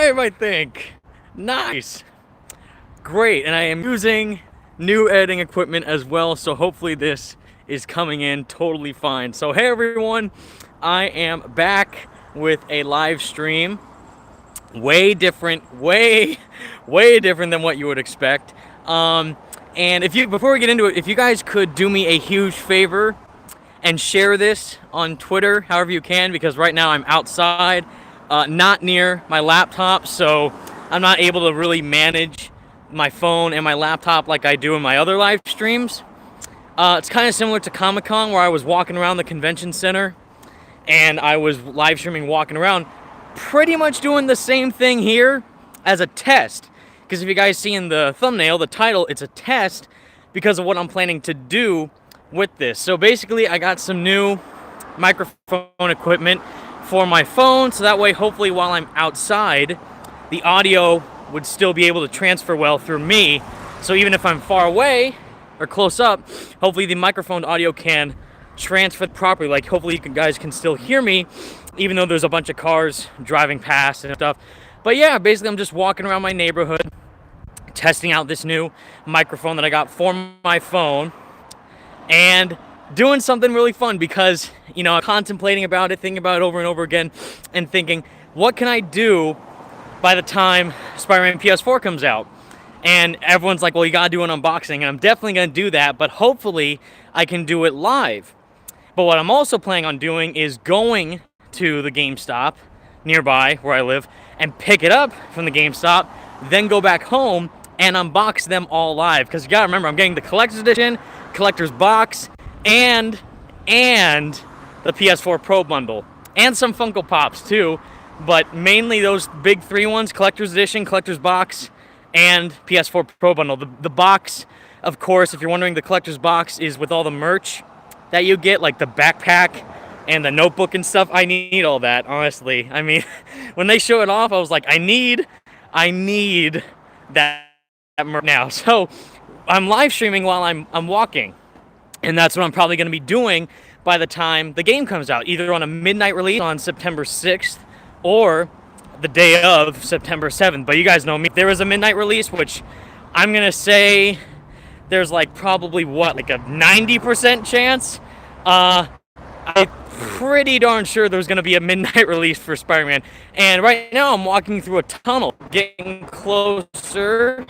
5, I think. Nice. Great, and I am using new editing equipment as well, so hopefully this is coming in totally fine. So hey everyone, I am back with a live stream. Way different, way different than what you would expect. And before we get into it, if you guys could do me a huge favor and share this on Twitter, however you can, because right now I'm outside, not near my laptop, so I'm not able to really manage my phone and my laptop like I do in my other live streams. It's kind of similar to Comic-Con, where I was walking around the convention center and I was live streaming walking around, pretty much doing the same thing here as a test. Because if you guys see in the thumbnail, the title, it's a test because of what I'm planning to do with this. So basically, I got some new microphone equipment for my phone, so that way, hopefully, while I'm outside, the audio would still be able to transfer well through me. So even if I'm far away or close up, hopefully the microphone audio can transfer properly. Like, hopefully you guys can still hear me, even though there's a bunch of cars driving past and stuff. But yeah, basically I'm just walking around my neighborhood, testing out this new microphone that I got for my phone, and doing something really fun because, you know, I'm contemplating about it, thinking about it over and over again, and thinking, what can I do by the time Spider-Man PS4 comes out? And everyone's like, well, you gotta do an unboxing, and I'm definitely gonna do that, but hopefully I can do it live. But what I'm also planning on doing is going to the GameStop nearby where I live and pick it up from the GameStop, then go back home and unbox them all live. Because you gotta remember, I'm getting the collector's edition, collector's box, and the PS4 Pro bundle, and some Funko Pops too, but mainly those big three ones: collector's edition, collector's box, and PS4 Pro bundle. The box, of course, if you're wondering, the collector's box is with all the merch that you get, like the backpack and the notebook and stuff. I need all that, honestly. I mean, when they show it off, I was like, I need that merch now. So I'm live streaming while I'm walking, and that's what I'm probably going to be doing by the time the game comes out, either on a midnight release on September 6th or the day of September 7th. But you guys know me, there is a midnight release, which I'm going to say there's like probably like a 90% chance. I'm pretty darn sure there's going to be a midnight release for Spider-Man. And right now I'm walking through a tunnel, getting closer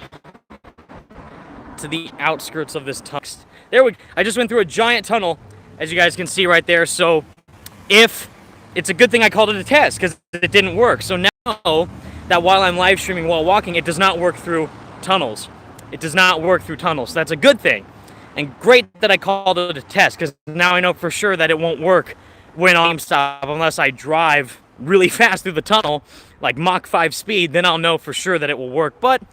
to the outskirts of this tunnel. I just went through a giant tunnel, as you guys can see right there. So it's a good thing I called it a test, because it didn't work. So now that while I'm live streaming while walking, it does not work through tunnels. It does not work through tunnels. That's a good thing. And great that I called it a test, because now I know for sure that it won't work when I'm stopped unless I drive really fast through the tunnel, like Mach 5 speed. Then I'll know for sure that it will work. But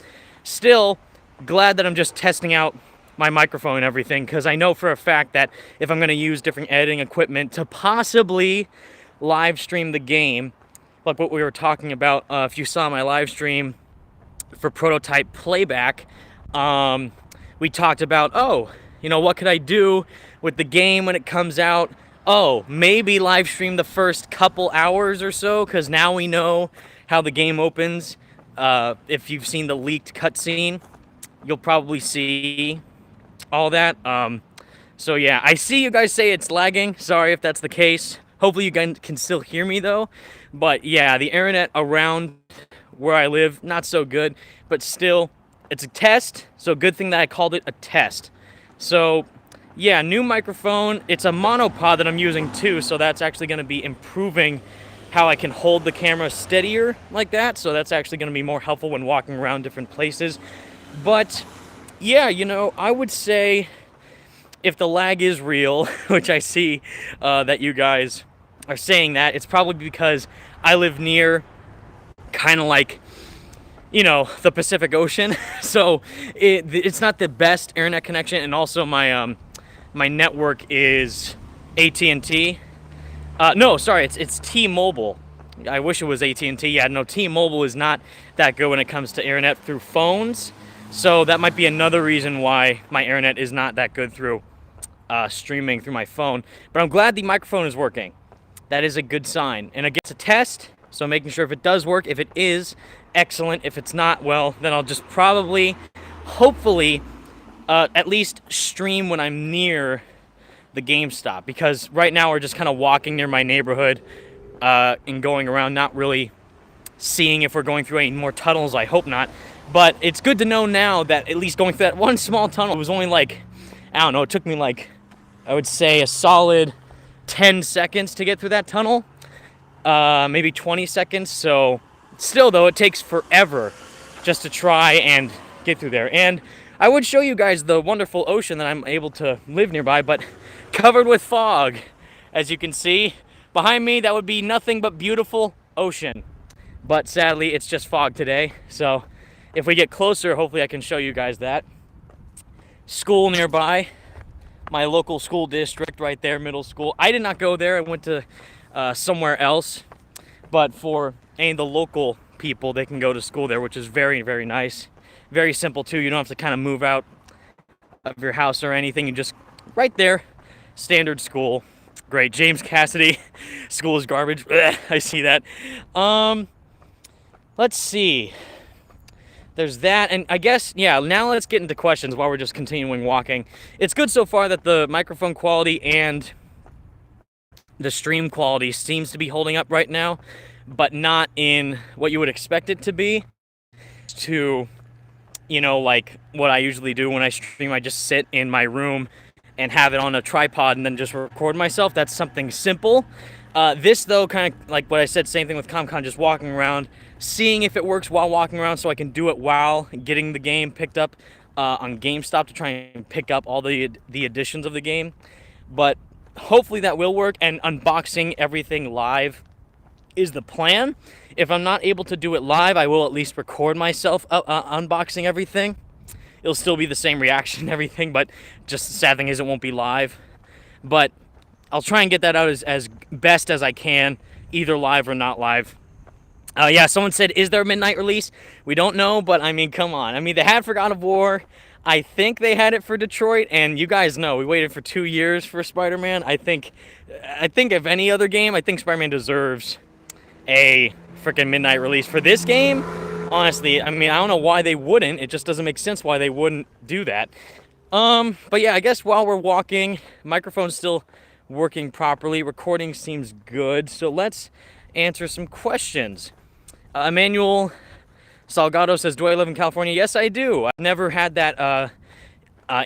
still, glad that I'm just testing out my microphone and everything, because I know for a fact that if I'm going to use different editing equipment to possibly live stream the game, like what we were talking about, if you saw my live stream for prototype playback, we talked about, you know, what could I do with the game when it comes out? Maybe live stream the first couple hours or so, because now we know how the game opens. If you've seen the leaked cutscene, you'll probably see all that. So yeah, I see you guys say it's lagging. Sorry if that's the case. Hopefully you guys can still hear me though. But yeah, the internet around where I live, not so good, but still, it's a test. So good thing that I called it a test. So yeah, new microphone. It's a monopod that I'm using too, so that's actually going to be improving how I can hold the camera steadier like that. So that's actually going to be more helpful when walking around different places. But yeah, you know, I would say if the lag is real, which I see that you guys are saying that, it's probably because I live near kind of like, you know, the Pacific Ocean. So it's not the best internet connection, and also my my network is AT&T. No, sorry, it's T-Mobile. I wish it was AT&T. Yeah, no, T-Mobile is not that good when it comes to internet through phones. So that might be another reason why my internet is not that good through streaming through my phone. But I'm glad the microphone is working. That is a good sign. And again, it's a test. So making sure if it does work, if it is, excellent. If it's not, well, then I'll just probably, hopefully, at least stream when I'm near the GameStop, because right now we're just kind of walking near my neighborhood and going around, not really seeing if we're going through any more tunnels. I hope not. But it's good to know now that at least going through that one small tunnel, it was only like, I don't know, it took me like, I would say a solid 10 seconds to get through that tunnel. Maybe 20 seconds. So still though, it takes forever just to try and get through there. And I would show you guys the wonderful ocean that I'm able to live nearby, but covered with fog. As you can see behind me, that would be nothing but beautiful ocean. But sadly, it's just fog today. So if we get closer, hopefully I can show you guys that. School nearby, my local school district right there, middle school. I did not go there. I went to somewhere else. But for any of the local people, they can go to school there, which is very, very nice. Very simple too. You don't have to kind of move out of your house or anything. You just right there, standard school. Great. James Cassidy, school is garbage. I see that. Let's see. There's that, and I guess, yeah, now let's get into questions while we're just continuing walking. It's good so far that the microphone quality and the stream quality seems to be holding up right now, but not in what you would expect it to be. To, you know, like what I usually do when I stream, I just sit in my room and have it on a tripod and then just record myself. That's something simple. This, though, kind of like what I said, same thing with ComCon, just walking around, seeing if it works while walking around so I can do it while getting the game picked up on GameStop to try and pick up all the additions of the game. But hopefully that will work, and unboxing everything live is the plan. If I'm not able to do it live, I will at least record myself unboxing everything. It'll still be the same reaction and everything, but just the sad thing is it won't be live. But I'll try and get that out as best as I can, either live or not live. Yeah, someone said, is there a midnight release? We don't know, but I mean, come on. I mean, they had for God of War. I think they had it for Detroit, and you guys know we waited for 2 years for Spider-Man. I think if any other game, I think Spider-Man deserves a freaking midnight release. For this game, honestly, I mean, I don't know why they wouldn't. It just doesn't make sense why they wouldn't do that. But yeah, I guess while we're walking, microphone's still working properly. Recording seems good. So let's answer some questions. Emmanuel Salgado says, do I live in California? Yes, I do. I've never had that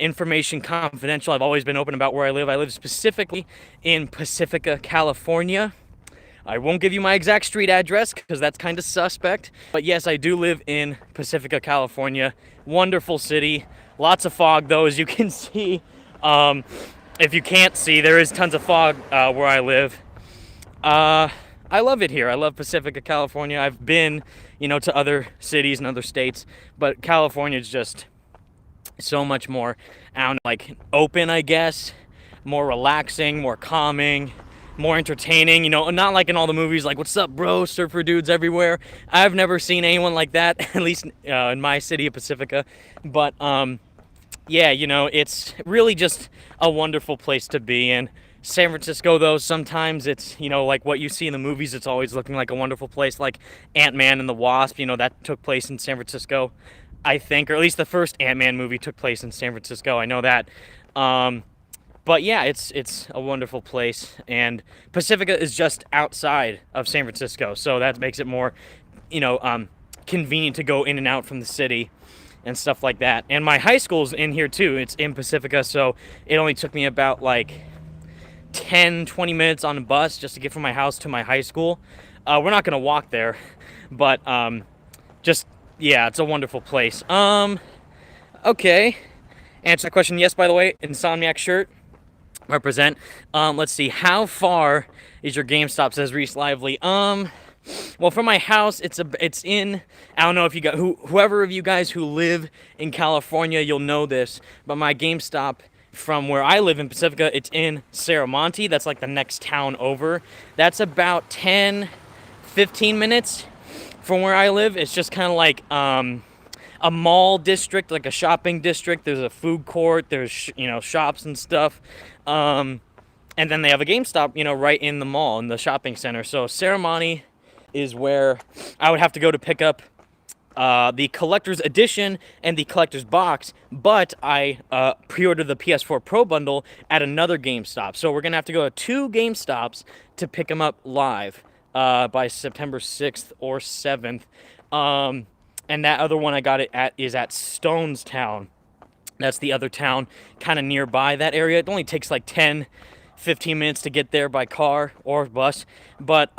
information confidential. I've always been open about where I live. I live specifically in Pacifica, California. I won't give you my exact street address because that's kind of suspect. But yes, I do live in Pacifica, California. Wonderful city. Lots of fog, though, as you can see. If you can't see, there is tons of fog where I live. I love it here. I love Pacifica, California. I've been, you know, to other cities and other states, but California is just so much more, I don't know, like open, I guess, more relaxing, more calming, more entertaining, you know, not like in all the movies, like, what's up, bro, surfer dudes everywhere. I've never seen anyone like that, at least in my city of Pacifica, but, yeah, you know, it's really just a wonderful place to be in. San Francisco, though, sometimes it's, you know, like what you see in the movies, it's always looking like a wonderful place, like Ant-Man and the Wasp, you know, that took place in San Francisco, I think, or at least the first Ant-Man movie took place in San Francisco, I know that. But yeah, it's a wonderful place, and Pacifica is just outside of San Francisco, so that makes it more, you know, convenient to go in and out from the city and stuff like that. And my high school's in here too. It's in Pacifica, so it only took me about like 10-20 minutes on a bus just to get from my house to my high school. We're not gonna walk there, but just, yeah, it's a wonderful place. Okay, answer the question. Yes, by the way, Insomniac shirt, represent. Let's see, how far is your GameStop, says Reese Lively. Well, from my house, it's in, I don't know if you got, whoever of you guys who live in California, you'll know this, but my GameStop from where I live in Pacifica, it's in Serramonte. That's like the next town over. That's about 10-15 minutes from where I live. It's just kind of like a mall district, like a shopping district. There's a food court, there's, you know, shops and stuff. And then they have a GameStop, you know, right in the mall, in the shopping center. So Serramonte, is where I would have to go to pick up the collector's edition and the collector's box, but I pre-ordered the PS4 Pro bundle at another GameStop. So we're going to have to go to 2 GameStops to pick them up live by September 6th or 7th. And that other one I got it at is at Stonestown. That's the other town kind of nearby that area. It only takes like 10-15 minutes to get there by car or bus. But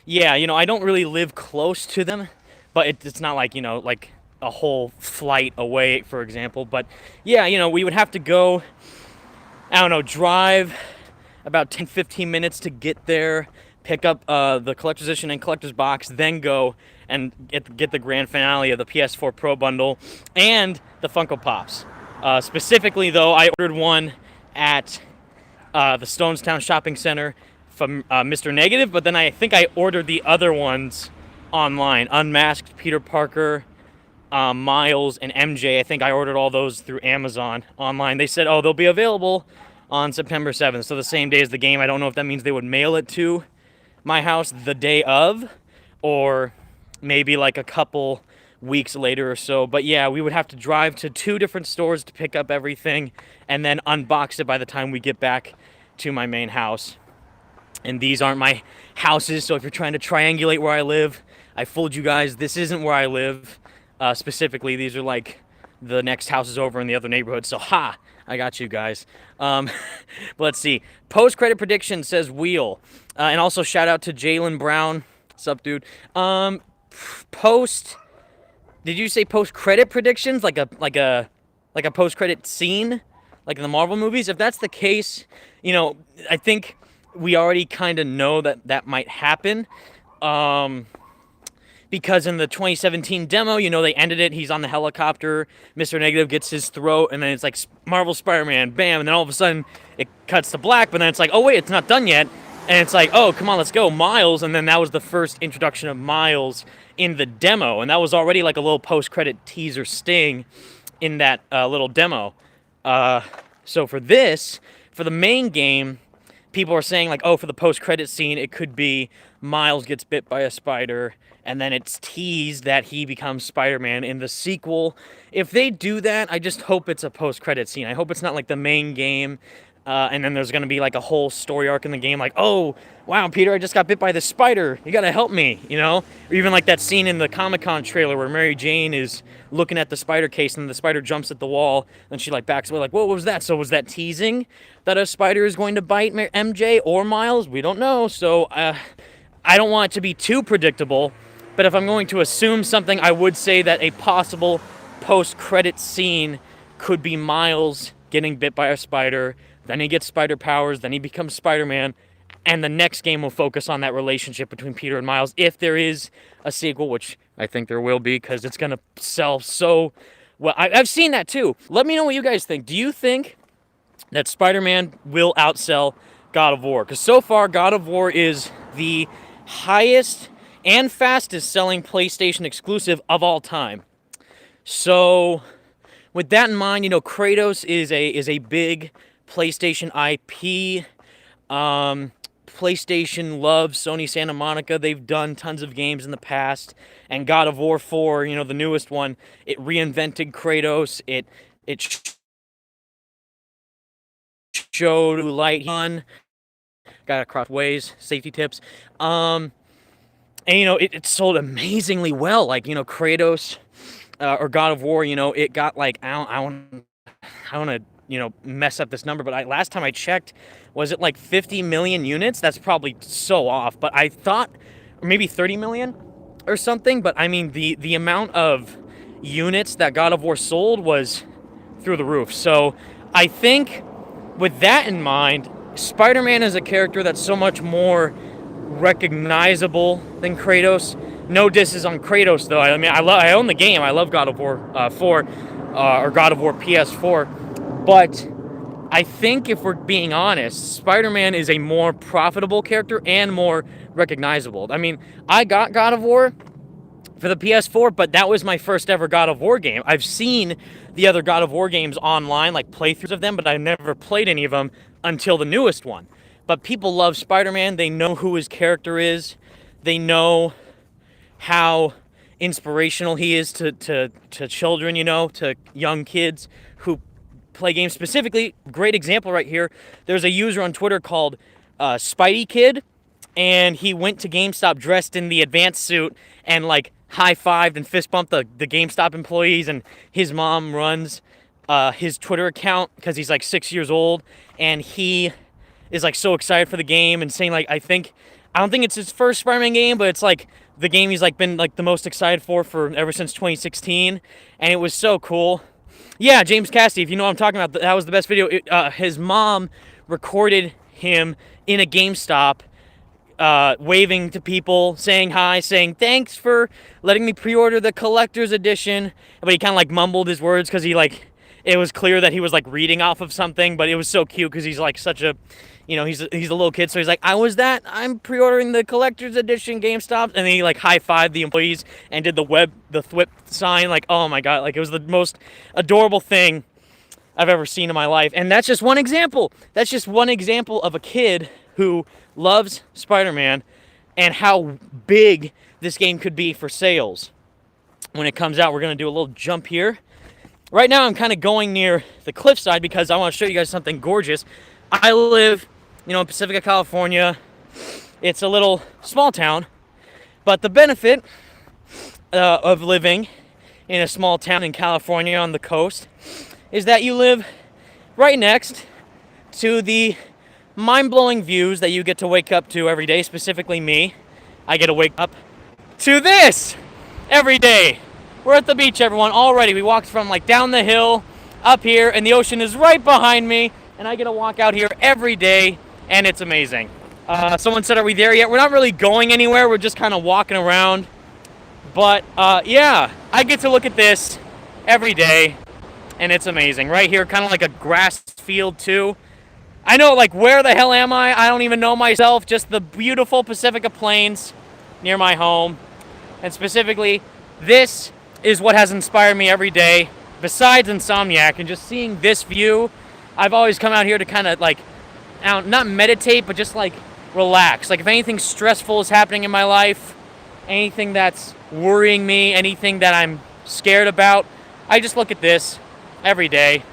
yeah, you know, I don't really live close to them, but it's not like, you know, like a whole flight away, for example. But yeah, you know, we would have to go, I don't know, drive about 10-15 minutes to get there, pick up the collector's edition and collector's box, then go and get the grand finale of the PS4 Pro bundle and the Funko Pops. Specifically, though, I ordered one at the Stonestown Shopping Center from Mr. Negative, but then I think I ordered the other ones online. Unmasked, Peter Parker, Miles, and MJ. I think I ordered all those through Amazon online. They said, oh, they'll be available on September 7th, so the same day as the game. I don't know if that means they would mail it to my house the day of, or maybe like a couple weeks later or so. But yeah, we would have to drive to 2 different stores to pick up everything and then unbox it by the time we get back to my main house. And these aren't my houses, so if you're trying to triangulate where I live, I fooled you guys. This isn't where I live. Specifically, these are like the next houses over in the other neighborhood. So, ha! I got you guys. But let's see. Post-credit prediction says Wheel. And also shout out to Jalen Brown. What's up, dude? Did you say post-credit predictions? Like a post-credit scene? Like in the Marvel movies? If that's the case, you know, I think we already kind of know that might happen. Because in the 2017 demo, you know, they ended it. He's on the helicopter. Mr. Negative gets his throat, and then it's like Marvel Spider-Man, bam. And then all of a sudden, it cuts to black, but then it's like, oh, wait, it's not done yet. And it's like, oh, come on, let's go, Miles. And then that was the first introduction of Miles in the demo. And that was already like a little post-credit teaser sting in that little demo. So for the main game, people are saying, like, oh, for the post-credit scene, it could be Miles gets bit by a spider, and then it's teased that he becomes Spider-Man in the sequel. If they do that, I just hope it's a post-credit scene. I hope it's not like the main game, and then there's going to be like a whole story arc in the game, like, oh, wow, Peter, I just got bit by this spider. You got to help me, you know? Or even like that scene in the Comic-Con trailer where Mary Jane is looking at the spider case, and the spider jumps at the wall, and she like backs away, like, whoa, what was that? So was that teasing that a spider is going to bite MJ or Miles? We don't know. So I don't want it to be too predictable, but if I'm going to assume something, I would say that a possible post-credit scene could be Miles getting bit by a spider, then he gets spider powers, then he becomes Spider-Man, and the next game will focus on that relationship between Peter and Miles, if there is a sequel, which I think there will be, because it's going to sell so well. I've seen that too. Let me know what you guys think. Do you think that Spider-Man will outsell God of War? Because so far, God of War is the highest and fastest selling PlayStation exclusive of all time. So with that in mind, you know, Kratos is a big PlayStation IP. PlayStation loves Sony Santa Monica. They've done tons of games in the past. And God of War 4, you know, the newest one, it reinvented Kratos. It showed light on. Got across ways, safety tips. And, you know, it sold amazingly well. Like, you know, Kratos or God of War, you know, it got like, I want to, you know, mess up this number, but last time I checked, was it like 50 million units? That's probably so off, but I thought maybe 30 million or something. But I mean, the amount of units that God of War sold was through the roof. So I think with that in mind, Spider-Man is a character that's so much more recognizable than Kratos. No disses on Kratos, though. I mean, I own the game. I love God of War 4 or God of War PS4. But I think if we're being honest, Spider-Man is a more profitable character and more recognizable. I mean, I got God of War for the PS4, but that was my first ever God of War game. I've seen the other God of War games online, like playthroughs of them, but I never played any of them until the newest one. But people love Spider-Man. They know who his character is. They know how inspirational he is to children, to young kids who play games. Specifically, great example right here. There's a user on Twitter called Spidey Kid, and he went to GameStop dressed in the advanced suit and like high-fived and fist-bumped the GameStop employees, and his mom runs his Twitter account because he's like 6 years old, and he is like so excited for the game and saying like, I don't think it's his first Spider-Man game, but it's like the game he's like been like the most excited for ever since 2016, and it was so cool. Yeah, James Cassidy, if you know what I'm talking about, that was the best video. His mom recorded him in a GameStop, waving to people, saying hi, saying thanks for letting me pre-order the collector's edition. But he kind of like mumbled his words because it was clear that he was like reading off of something. But it was so cute because he's like such a, he's a little kid. So he's like, I'm pre-ordering the collector's edition GameStop, and then he like high-fived the employees and did the thwip sign. Like, oh my god, like it was the most adorable thing I've ever seen in my life. And that's just one example. That's just one example of a kid who loves Spider-Man and how big this game could be for sales when it comes out. We're going to do a little jump here. Right now I'm kind of going near the cliffside because I want to show you guys something gorgeous. I live, in Pacifica, California. It's a little small town, but the benefit of living in a small town in California on the coast is that you live right next to the mind-blowing views that you get to wake up to every day. Specifically me, I get to wake up to this every day. We're at the beach, everyone, already. We walked from like down the hill up here, and the ocean is right behind me, and I get to walk out here every day, and it's amazing. Someone said, are we there yet? We're not really going anywhere. We're just kind of walking around. But yeah, I get to look at this every day, and it's amazing. Right here, kind of like a grass field too. I know, like, where the hell am I? I don't even know myself. Just the beautiful Pacifica Plains near my home. And specifically, this is what has inspired me every day, besides Insomniac. And just seeing this view, I've always come out here to kind of, like, not meditate, but just, like, relax. Like, if anything stressful is happening in my life, anything that's worrying me, anything that I'm scared about, I just look at this every day.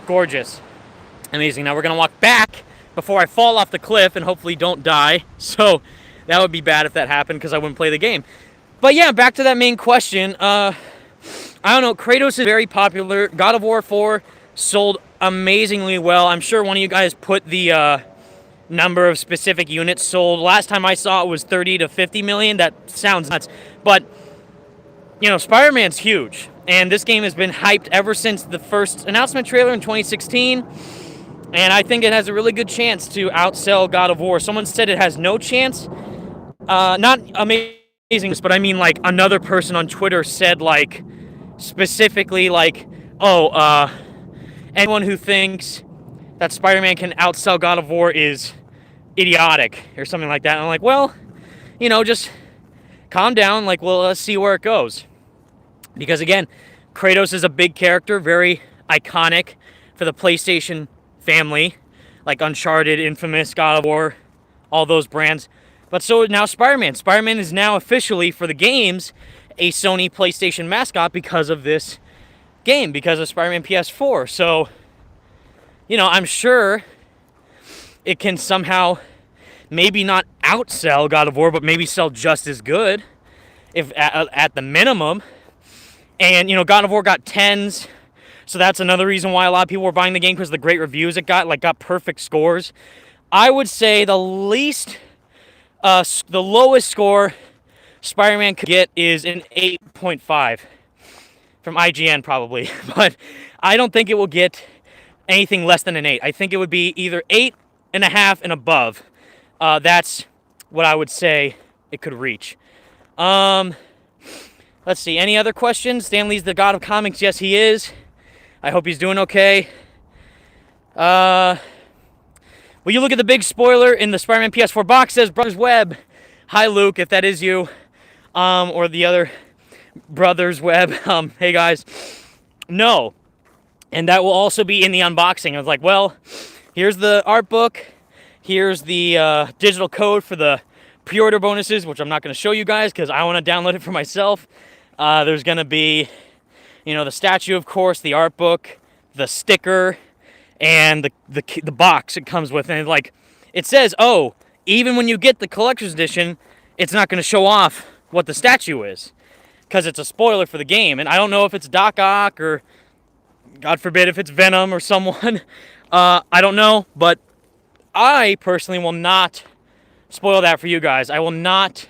Gorgeous. Amazing. Now we're going to walk back before I fall off the cliff and hopefully don't die. So that would be bad if that happened because I wouldn't play the game. But yeah, back to that main question. I don't know. Kratos is very popular. God of War 4 sold amazingly well. I'm sure one of you guys put the number of specific units sold. Last time I saw it was 30 to 50 million. That sounds nuts. But, Spider-Man's huge. And this game has been hyped ever since the first announcement trailer in 2016. And I think it has a really good chance to outsell God of War. Someone said it has no chance. Not amazing, but I mean, like, another person on Twitter said, like, specifically, like, anyone who thinks that Spider-Man can outsell God of War is idiotic, or something like that. And I'm like, well, just calm down. Like, well, let's see where it goes. Because, again, Kratos is a big character, very iconic for the PlayStation family, like Uncharted, Infamous, God of War, all those brands. But so now Spider-Man. Spider-Man is now officially, for the games, a Sony PlayStation mascot because of this game, because of Spider-Man PS4. So, I'm sure it can somehow maybe not outsell God of War, but maybe sell just as good, if at the minimum. And, God of War got 10s. So that's another reason why a lot of people were buying the game, because of the great reviews it got, got perfect scores. I would say the lowest score Spider-Man could get is an 8.5 from IGN probably. But I don't think it will get anything less than an 8. I think it would be either 8.5 and above. That's what I would say it could reach. Let's see, any other questions? Stan Lee's the god of comics. Yes, he is. I hope he's doing okay. Will you look at the big spoiler in the Spider-Man PS4 box? Says Brothers Web. Hi, Luke, if that is you. Or the other Brothers Web. Hey, guys. No. And that will also be in the unboxing. I was like, well, here's the art book. Here's the digital code for the pre-order bonuses, which I'm not going to show you guys because I want to download it for myself. There's going to be, the statue, of course, the art book, the sticker, and the box it comes with. And like, it says, oh, even when you get the collector's edition, it's not going to show off what the statue is because it's a spoiler for the game. And I don't know if it's Doc Ock or, God forbid, if it's Venom or someone. I don't know, but I personally will not spoil that for you guys. I will not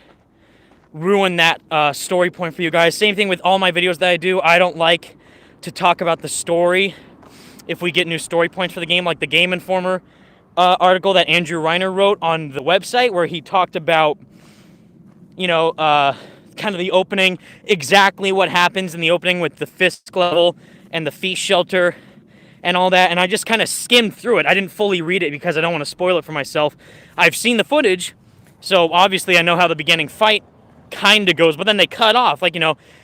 ruin that story point for you guys. Same thing with all my videos that I do. I don't like to talk about the story if we get new story points for the game, like the Game Informer article that Andrew Reiner wrote on the website, where he talked about, kind of the opening, exactly what happens in the opening with the Fisk level and the feast shelter and all that. And I just kind of skimmed through it. I didn't fully read it because I don't want to spoil it for myself. I've seen the footage, so obviously I know how the beginning fight kind of goes, but then they cut off. Like,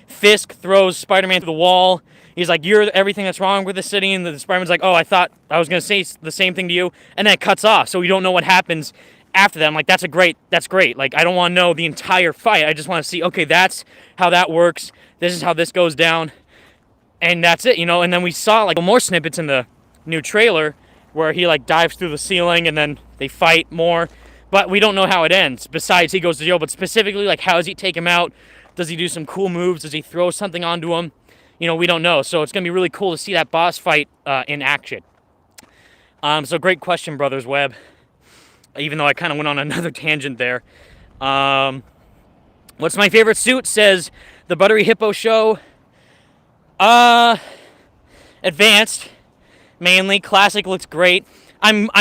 Fisk throws Spider-Man to the wall. He's like, you're everything that's wrong with the city. And the Spider-Man's like, oh, I thought I was going to say the same thing to you. And then it cuts off. So we don't know what happens after that. I'm like, that's great. Like, I don't want to know the entire fight. I just want to see, okay, that's how that works. This is how this goes down. And that's it, And then we saw, like, more snippets in the new trailer where he, like, dives through the ceiling and then they fight more. But we don't know how it ends, besides he goes to jail. But specifically, like, how does he take him out? Does he do some cool moves? Does he throw something onto him? We don't know. So it's going to be really cool to see that boss fight in action. So great question, Brothers Web. Even though I kind of went on another tangent there. What's my favorite suit? Says the Buttery Hippo Show. Advanced, mainly. Classic looks great. I'm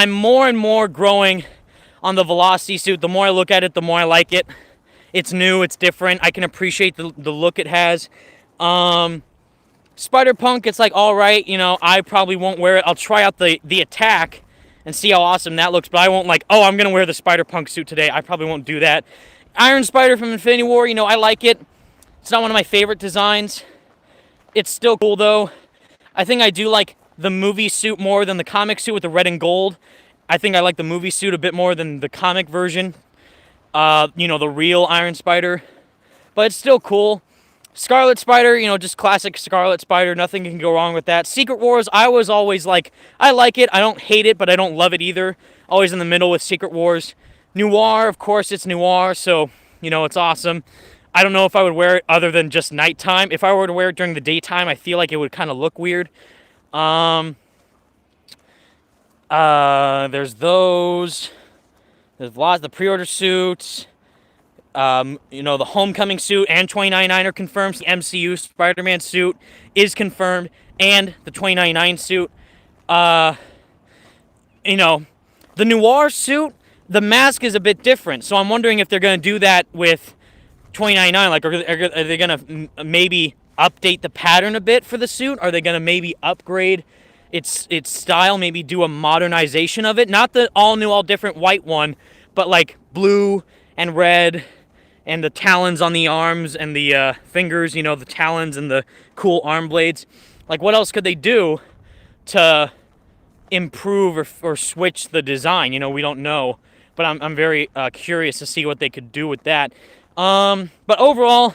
more and more growing on the Velocity suit. The more I look at it, the more I like it. It's new, it's different. I can appreciate the look it has. Spider-Punk, it's like, all right, I probably won't wear it. I'll try out the attack and see how awesome that looks, but I won't I'm going to wear the Spider-Punk suit today. I probably won't do that. Iron Spider from Infinity War, I like it. It's not one of my favorite designs. It's still cool, though. I think I do like the movie suit more than the comic suit with the red and gold. I think I like the movie suit a bit more than the comic version. The real Iron Spider. But it's still cool. Scarlet Spider, just classic Scarlet Spider. Nothing can go wrong with that. Secret Wars, I was always like, I like it. I don't hate it, but I don't love it either. Always in the middle with Secret Wars. Noir, of course, it's Noir, so, it's awesome. I don't know if I would wear it other than just nighttime. If I were to wear it during the daytime, I feel like it would kind of look weird. There's those. There's lots of the pre-order suits. The Homecoming suit and 2099 are confirmed. The MCU Spider-Man suit is confirmed, and the 2099 suit. The Noir suit, the mask is a bit different, so I'm wondering if they're going to do that with 2099. Like, are they going to maybe update the pattern a bit for the suit? Are they going to maybe upgrade its style, maybe do a modernization of it? Not the all new, all different white one, but like blue and red, and the talons on the arms and the fingers, the talons and the cool arm blades. Like, what else could they do to improve or switch the design? We don't know, but I'm very curious to see what they could do with that. But overall,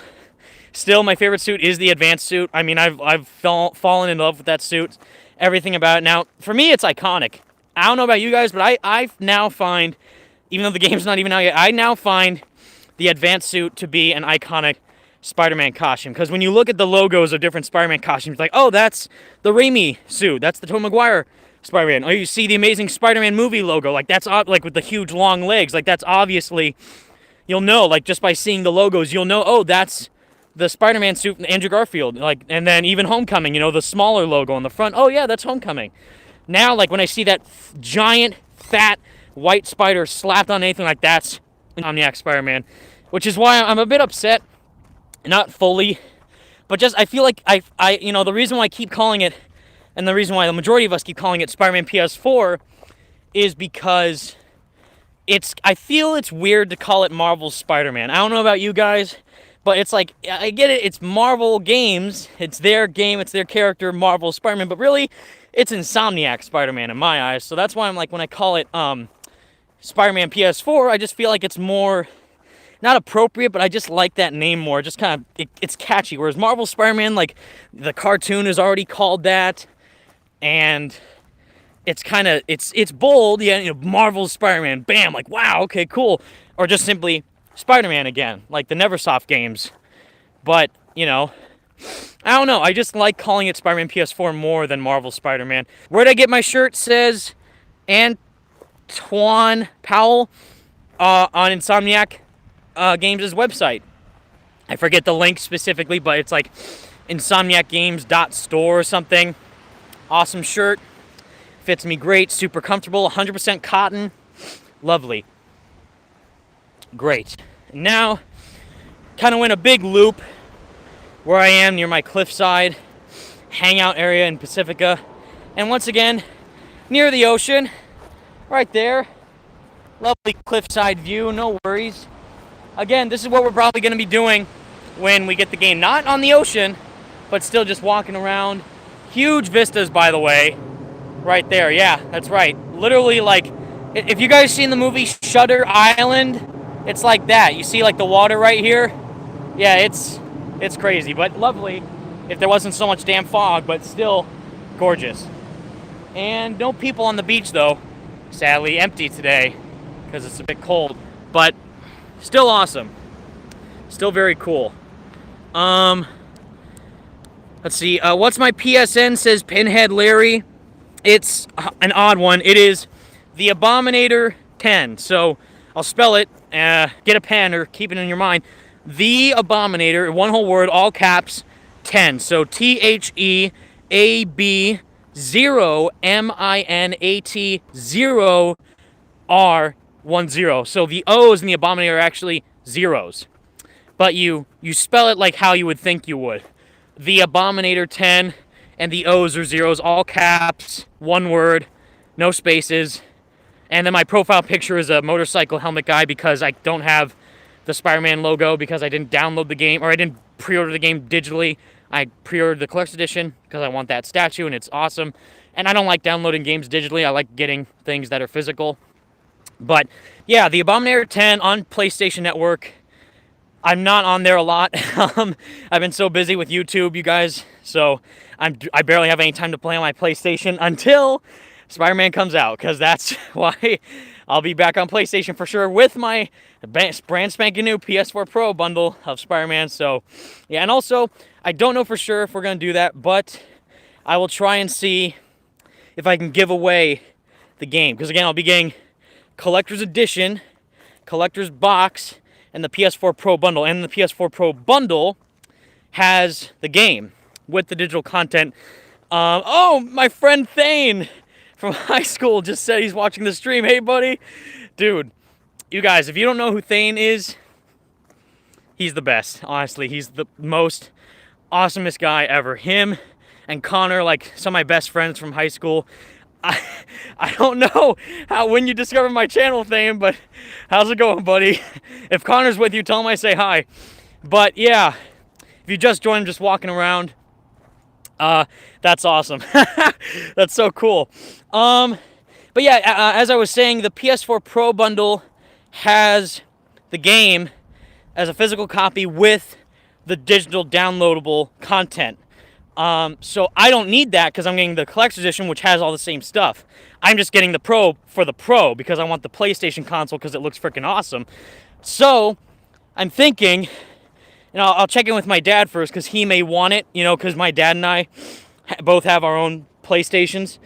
still my favorite suit is the advanced suit. I mean, I've fallen in love with that suit. Everything about it. Now, for me, it's iconic. I don't know about you guys, but I now find, even though the game's not even out yet, I now find the advanced suit to be an iconic Spider-Man costume. Because when you look at the logos of different Spider-Man costumes, like, oh, that's the Raimi suit. That's the Tobey Maguire Spider-Man. Or you see the Amazing Spider-Man movie logo. Like, that's like with the huge long legs. Like, that's obviously, you'll know, like, just by seeing the logos, you'll know, oh, that's the Spider-Man suit from Andrew Garfield. Like, and then even Homecoming, the smaller logo on the front. Oh, yeah, that's Homecoming. Now, like, when I see that giant, fat, white spider slapped on anything, like, that's Insomniac Spider-Man. Which is why I'm a bit upset. Not fully. But just, I feel like the reason why I keep calling it, and the reason why the majority of us keep calling it Spider-Man PS4, is because I feel it's weird to call it Marvel's Spider-Man. I don't know about you guys, but it's like, I get it, it's Marvel games, it's their game, it's their character, Marvel Spider-Man, but really, it's Insomniac Spider-Man in my eyes. So that's why I'm like, when I call it Spider-Man PS4, I just feel like it's more, not appropriate, but I just like that name more. Just kind of, it's catchy. Whereas Marvel Spider-Man, like, the cartoon is already called that, and it's kind of, it's bold, yeah, you know, Marvel Spider-Man, bam, like, wow, okay, cool. Or just simply Spider-Man again, like the Neversoft games. But, you know, I don't know, I just like calling it Spider-Man PS4 more than Marvel Spider-Man. Where'd I get my shirt? Says Antoine Powell on Insomniac Games' website. I forget the link specifically, but it's like insomniacgames.store or something. Awesome shirt. Fits me great. Super comfortable. 100% cotton. Lovely. Great. Now, kind of went a big loop where I am near my cliffside hangout area in Pacifica. And once again, near the ocean. Right there. Lovely cliffside view. No worries. Again, this is what we're probably going to be doing when we get the game. Not on the ocean, but still just walking around. Huge vistas, by the way. Right there, yeah, that's right. Literally, like, if you guys seen the movie Shutter Island, it's like that. You see, like, the water right here? Yeah, it's crazy, but lovely if there wasn't so much damn fog, but still gorgeous. And no people on the beach, though. Sadly, empty today because it's a bit cold, but still awesome. Still very cool. Let's see. What's my PSN? Says Pinhead Larry. It's an odd one. It is the Abominator 10. So I'll spell it. Get a pen or keep it in your mind. The Abominator, one whole word, all caps, 10. So THEAB 0 MINAT 0 R10. So the O's in the Abominator are actually zeros. But you spell it like how you would think you would. The Abominator 10, and the O's are zeros, all caps, one word, no spaces. And then my profile picture is a motorcycle helmet guy because I don't have the Spider-Man logo because I didn't download the game, or I didn't pre-order the game digitally. I pre-ordered the collector's edition because I want that statue, and it's awesome. And I don't like downloading games digitally. I like getting things that are physical. But yeah, the Abominator 10 on PlayStation Network. I'm not on there a lot. I've been so busy with YouTube, you guys, so I barely have any time to play on my PlayStation until Spider-Man comes out, because that's why I'll be back on PlayStation for sure with my brand spanking new PS4 Pro bundle of Spider-Man. So, yeah, and also, I don't know for sure if we're going to do that, but I will try and see if I can give away the game, because again, I'll be getting Collector's Edition, Collector's Box, and the PS4 Pro bundle. And the PS4 Pro bundle has the game with the digital content. Oh, my friend Thane from high school just said he's watching the stream. Hey, buddy. Dude, you guys, if you don't know who Thane is, he's the best. Honestly, he's the most awesomest guy ever. Him and Connor, like some of my best friends from high school. I don't know when you discovered my channel, Thane, but how's it going, buddy? If Connor's with you, tell him I say hi. But yeah, if you just joined, just walking around, that's awesome. That's so cool. But yeah, as I was saying, the PS4 Pro bundle has the game as a physical copy with the digital downloadable content. So I don't need that because I'm getting the collector's edition, which has all the same stuff. I'm just getting the Pro for the Pro because I want the PlayStation console because it looks freaking awesome. So I'm thinking, I'll check in with my dad first because he may want it, because my dad and I both have our own PlayStations.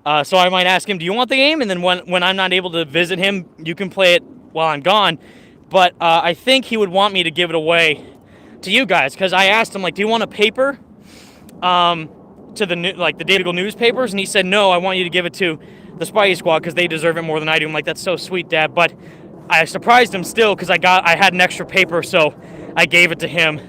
So I might ask him, do you want the game? And then when I'm not able to visit him, you can play it while I'm gone. But I think he would want me to give it away to you guys because I asked him, like, do you want a paper? To the digital newspapers, and he said, no, I want you to give it to the Spidey Squad because they deserve it more than I do. I'm like, that's so sweet, Dad. But I surprised him still because I had an extra paper, so I gave it to him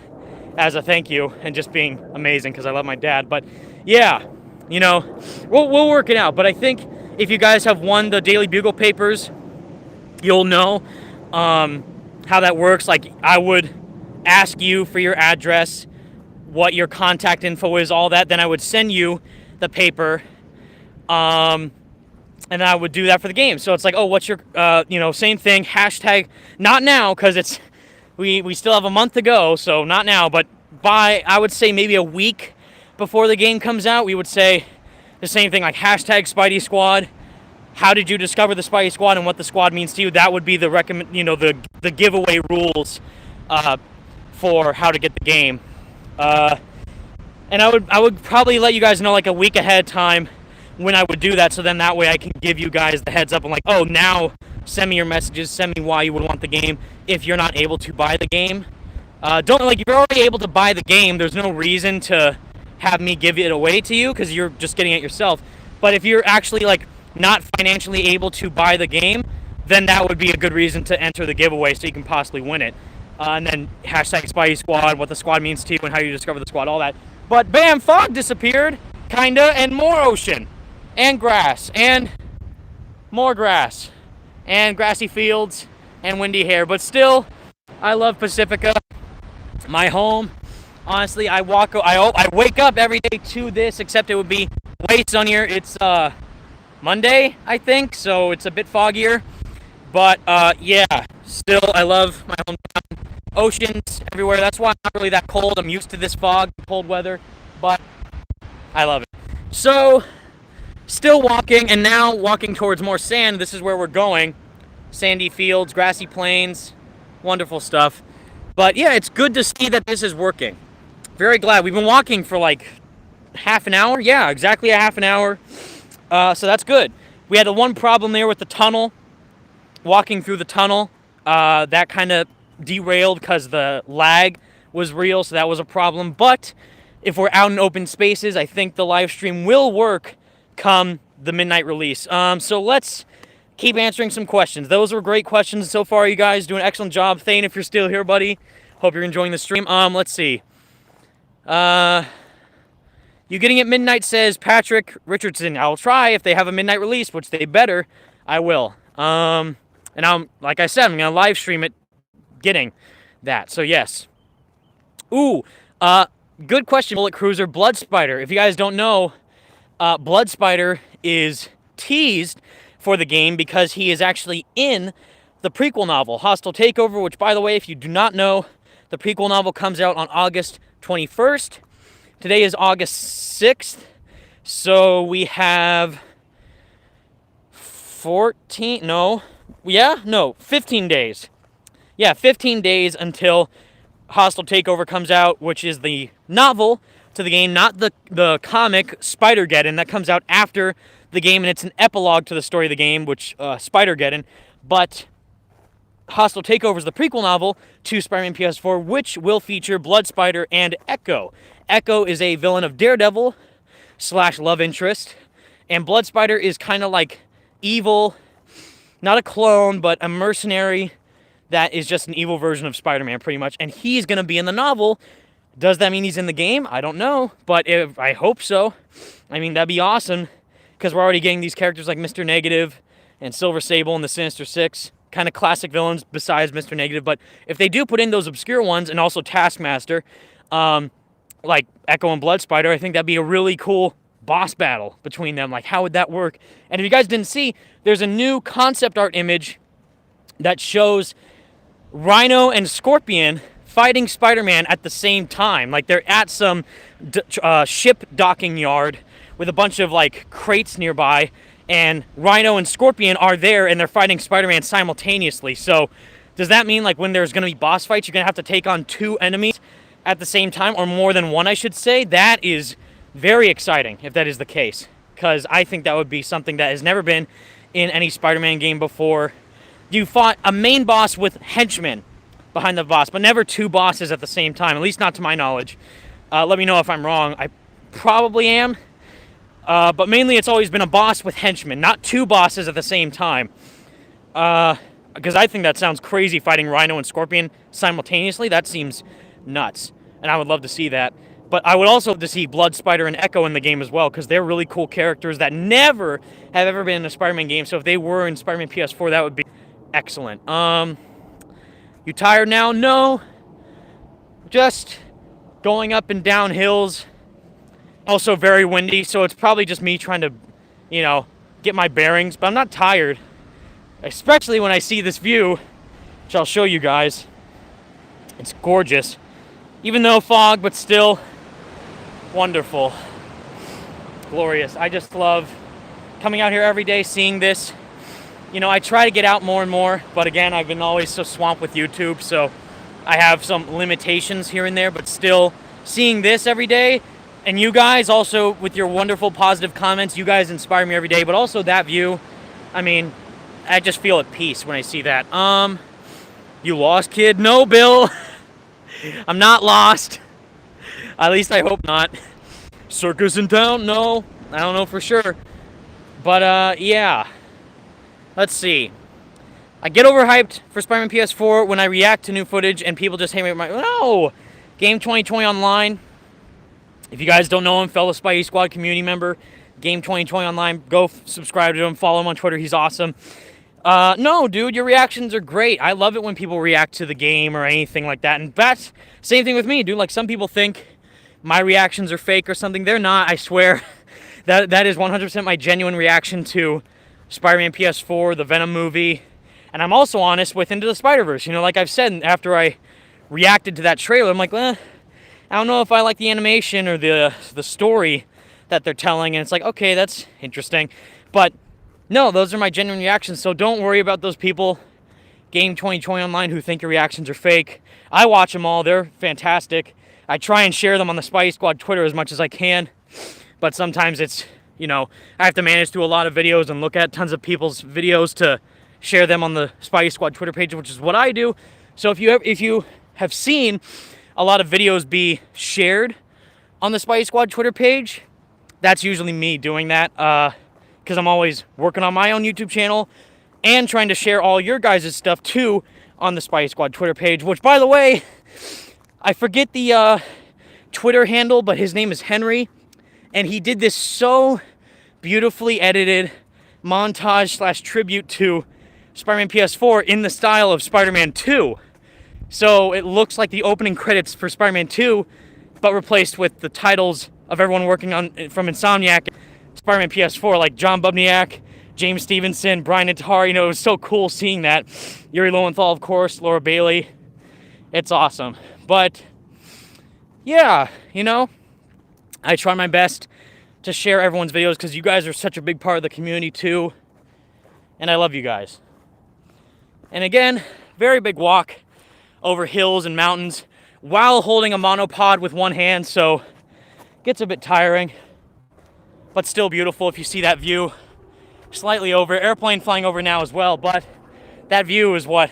as a thank you and just being amazing because I love my dad. But yeah, we'll work it out. But I think if you guys have won the Daily Bugle papers, you'll know how that works. Like, I would ask you for your address, what your contact info is, all that. Then I would send you the paper. And and I would do that for the game. So it's like, oh, what's your, same thing, hashtag, not now, because we still have a month to go, so not now, but by, I would say maybe a week before the game comes out, we would say the same thing, like hashtag Spidey Squad. How did you discover the Spidey Squad and what the squad means to you? That would be the the giveaway rules for how to get the game. And I would probably let you guys know like a week ahead of time when I would do that, so then that way I can give you guys the heads up. I'm like, oh, now send me your messages, send me why you would want the game if you're not able to buy the game. If you're already able to buy the game, there's no reason to have me give it away to you because you're just getting it yourself. But if you're actually like not financially able to buy the game, then that would be a good reason to enter the giveaway so you can possibly win it. And then hashtag Spidey Squad, what the squad means to you and how you discover the squad, all that. But bam, fog disappeared, kinda, and more ocean, and grass, and more grass, and grassy fields, and windy hair. But still, I love Pacifica, my home. Honestly, I wake up every day to this, except it would be way sunnier. It's Monday, I think, so it's a bit foggier. But yeah, still, I love my hometown. Oceans everywhere. That's why I'm not really that cold. I'm used to this fog, cold weather, but I love it. So, still walking, and now walking towards more sand. This is where we're going. Sandy fields, grassy plains, wonderful stuff. But yeah, it's good to see that this is working. Very glad. We've been walking for like half an hour. Yeah, exactly a half an hour. So that's good. We had the one problem there with the tunnel. Walking through the tunnel, that kind of derailed because the lag was real, so that was a problem. But if we're out in open spaces, I think the live stream will work come the midnight release. So let's keep answering some questions. Those were great questions so far, you guys. Doing an excellent job. Thane, if you're still here, buddy, hope you're enjoying the stream. Let's see. You getting it midnight, says Patrick Richardson. I'll try. If they have a midnight release, which they better, I will. And like I said, I'm going to live stream it getting that. So, yes. Ooh, good question, Bullet Cruiser. Blood Spider. If you guys don't know, Blood Spider is teased for the game because he is actually in the prequel novel, Hostile Takeover, which, by the way, if you do not know, the prequel novel comes out on August 21st. Today is August 6th. So we have 15 days. Yeah, 15 days until Hostile Takeover comes out, which is the novel to the game, not the comic Spider-Geddon that comes out after the game, and it's an epilogue to the story of the game, which Spider-Geddon. But Hostile Takeover is the prequel novel to Spider-Man PS4, which will feature Blood Spider and Echo. Echo is a villain of Daredevil / love interest, and Blood Spider is kind of like evil, not a clone, but a mercenary that is just an evil version of Spider-Man, pretty much. And he's going to be in the novel. Does that mean he's in the game? I don't know, but I hope so. I mean, that'd be awesome, because we're already getting these characters like Mr. Negative and Silver Sable and the Sinister Six, kind of classic villains besides Mr. Negative. But if they do put in those obscure ones, and also Taskmaster, like Echo and Blood Spider, I think that'd be a really cool boss battle between them. Like, how would that work? And if you guys didn't see, there's a new concept art image that shows Rhino and Scorpion fighting Spider-Man at the same time. Like, they're at some ship docking yard with a bunch of like crates nearby, and Rhino and Scorpion are there, and they're fighting Spider-Man simultaneously. So does that mean like when there's going to be boss fights, you're going to have to take on two enemies at the same time, or more than one, I should say? That is very exciting if that is the case, because I think that would be something that has never been in any Spider-Man game before. You fought a main boss with henchmen behind the boss, but never two bosses at the same time, at least not to my knowledge. Let me know if I'm wrong. I probably am. But mainly it's always been a boss with henchmen, not two bosses at the same time. Because I think that sounds crazy, fighting Rhino and Scorpion simultaneously. That seems nuts, and I would love to see that. But I would also love to see Blood Spider and Echo in the game as well, because they're really cool characters that never have ever been in a Spider-Man game. So if they were in Spider-Man PS4, that would be excellent. You tired now? No. Just going up and down hills. Also very windy, so it's probably just me trying to, get my bearings, but I'm not tired, especially when I see this view, which I'll show you guys. It's gorgeous, even though fog, but still wonderful, glorious. I just love coming out here every day, seeing this. You know, I try to get out more and more, but again, I've been always so swamped with YouTube, so I have some limitations here and there, but still seeing this every day, and you guys also with your wonderful positive comments, you guys inspire me every day, but also that view, I mean, I just feel at peace when I see that. You lost, kid? No, Bill. I'm not lost. At least I hope not. Circus in town? No, I don't know for sure. But yeah. Let's see. I get overhyped for Spider-Man PS4 when I react to new footage and people just hate me. No! Game 2020 Online. If you guys don't know him, fellow Spidey Squad community member, Game 2020 Online, go subscribe to him, follow him on Twitter, he's awesome. No, dude, your reactions are great. I love it when people react to the game or anything like that. And that's same thing with me, dude. Like, some people think my reactions are fake or something. They're not, I swear. That is 100% my genuine reaction to Spider-Man PS4, the Venom movie. And I'm also honest with Into the Spider-Verse. You know, like I've said, after I reacted to that trailer, I'm like, I don't know if I like the animation or the story that they're telling. And it's like, okay, that's interesting. But no, those are my genuine reactions. So don't worry about those people, Game 2020 Online, who think your reactions are fake. I watch them all. They're fantastic. I try and share them on the Spidey Squad Twitter as much as I can. But sometimes it's, you know, I have to manage through a lot of videos and look at tons of people's videos to share them on the Spidey Squad Twitter page, which is what I do. So if you have seen a lot of videos be shared on the Spidey Squad Twitter page, that's usually me doing that, because I'm always working on my own YouTube channel and trying to share all your guys' stuff too on the Spidey Squad Twitter page, which, by the way, I forget the Twitter handle, but his name is Henry, and he did this so beautifully edited montage / tribute to Spider-Man PS4 in the style of Spider-Man 2. So it looks like the opening credits for Spider-Man 2, but replaced with the titles of everyone working on from Insomniac, Spider-Man PS4, like John Bubniak, James Stevenson, Brian Natari. You know, it was so cool seeing that. Yuri Lowenthal, of course, Laura Bailey. It's awesome. But yeah, you know, I try my best to share everyone's videos because you guys are such a big part of the community too. And I love you guys. And again, very big walk over hills and mountains while holding a monopod with one hand, so gets a bit tiring, but still beautiful if you see that view slightly over. Airplane flying over now as well, but that view is what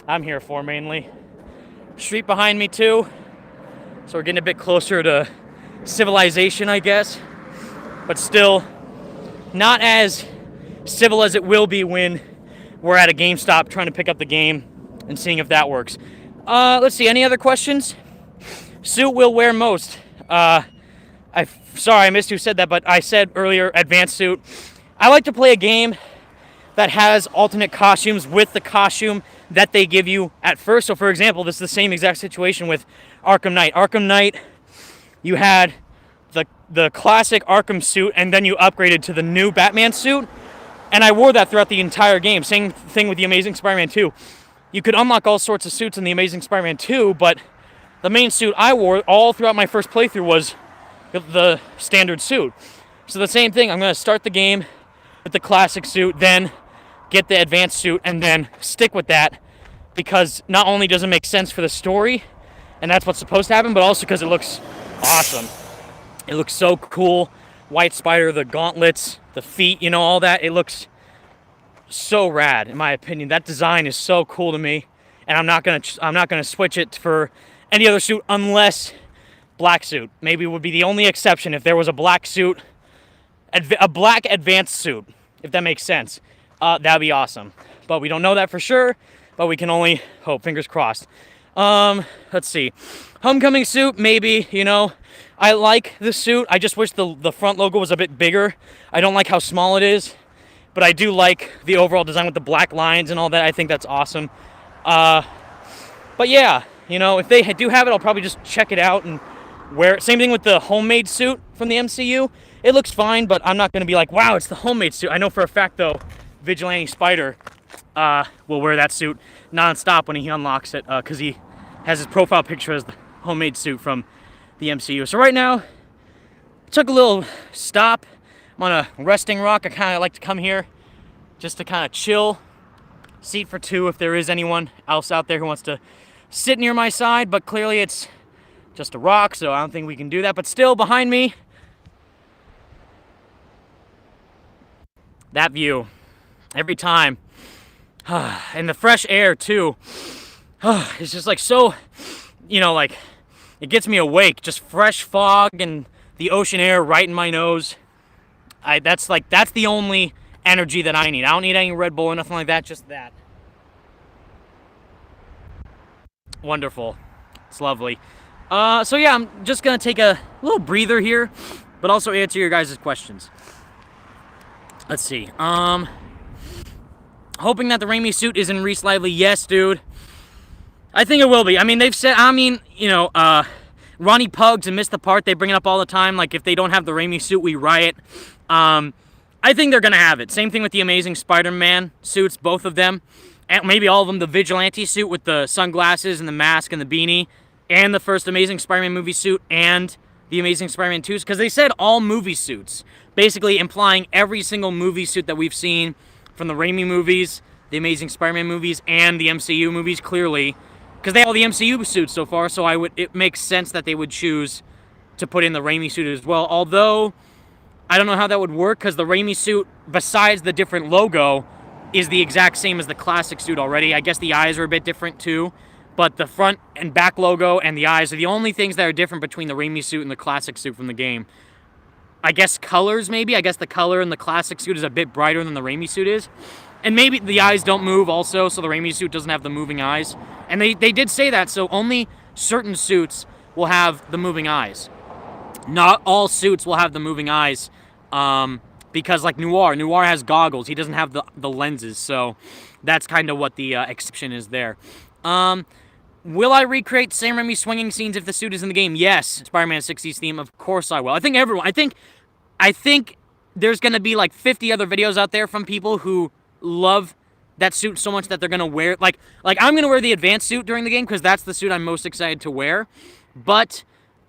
I'm here for mainly. Street behind me too, so we're getting a bit closer to civilization, I guess, but still not as civil as it will be when we're at a GameStop trying to pick up the game and seeing if that works. Let's see, any other questions? Suit will wear most. Sorry, I missed who said that, but I said earlier, advanced suit. I like to play a game that has alternate costumes with the costume that they give you at first. So, for example, this is the same exact situation with Arkham Knight. Arkham Knight, you had the classic Arkham suit, and then you upgraded to the new Batman suit. And I wore that throughout the entire game. Same thing with The Amazing Spider-Man 2. You could unlock all sorts of suits in The Amazing Spider-Man 2, but the main suit I wore all throughout my first playthrough was the standard suit. So the same thing, I'm going to start the game with the classic suit, then get the advanced suit, and then stick with that, because not only does it make sense for the story, and that's what's supposed to happen, but also because it looks awesome. It looks so cool. White Spider, the gauntlets, the feet, you know, all that. It looks so rad, in my opinion. That design is so cool to me, and I'm not gonna switch it for any other suit unless black suit. Maybe would be the only exception if there was a black suit, a black advanced suit, if that makes sense. That'd be awesome. But we don't know that for sure, but we can only hope. Fingers crossed. Let's see. Homecoming suit, maybe, you know. I like the suit. I just wish the front logo was a bit bigger. I don't like how small it is, but I do like the overall design with the black lines and all that. I think that's awesome. But yeah, you know, if they do have it, I'll probably just check it out and wear. Same thing with the homemade suit from the MCU. It looks fine, but I'm not going to be like, wow, it's the homemade suit. I know for a fact, though, Vigilante Spider will wear that suit non-stop when he unlocks it, because he has his profile picture as the homemade suit from the MCU. So right now, I took a little stop. I'm on a resting rock. I kind of like to come here just to kind of chill. Seat for two if there is anyone else out there who wants to sit near my side, but clearly it's just a rock, so I don't think we can do that. But still, behind me, that view, every time. And the fresh air, too. It's just like so, you know, like, it gets me awake. Just fresh fog and the ocean air right in my nose. That's the only energy that I need. I don't need any Red Bull or nothing like that, just that. Wonderful. It's lovely. So yeah, I'm just gonna take a little breather here, but also answer your guys' questions. Let's see. Hoping that the Raimi suit is in Reese Lively. Yes, dude. I think it will be. I mean, they've said, you know, Ronnie Pugs and Miss the Part, they bring it up all the time. Like, if they don't have the Raimi suit, we riot. I think they're going to have it. Same thing with the Amazing Spider-Man suits, both of them. And maybe all of them, the Vigilante suit with the sunglasses and the mask and the beanie. And the first Amazing Spider-Man movie suit and the Amazing Spider-Man 2s. Because they said all movie suits. Basically implying every single movie suit that we've seen from the Raimi movies, the Amazing Spider-Man movies, and the MCU movies, clearly. Because they have all the MCU suits so far, so it makes sense that they would choose to put in the Raimi suit as well. Although, I don't know how that would work, because the Raimi suit, besides the different logo, is the exact same as the classic suit already. I guess the eyes are a bit different too, but the front and back logo and the eyes are the only things that are different between the Raimi suit and the classic suit from the game. I guess colors, maybe. I guess the color in the classic suit is a bit brighter than the Raimi suit is. And maybe the eyes don't move also, so the Raimi suit doesn't have the moving eyes. And they did say that, so only certain suits will have the moving eyes. Not all suits will have the moving eyes, because like Noir has goggles. He doesn't have the lenses, so that's kind of what the exception is there. Will I recreate Sam Raimi swinging scenes if the suit is in the game? Yes. Spider-Man 60s theme, of course I will. I think there's going to be like 50 other videos out there from people who love that suit so much that they're going to wear, like I'm going to wear the advanced suit during the game because that's the suit I'm most excited to wear. But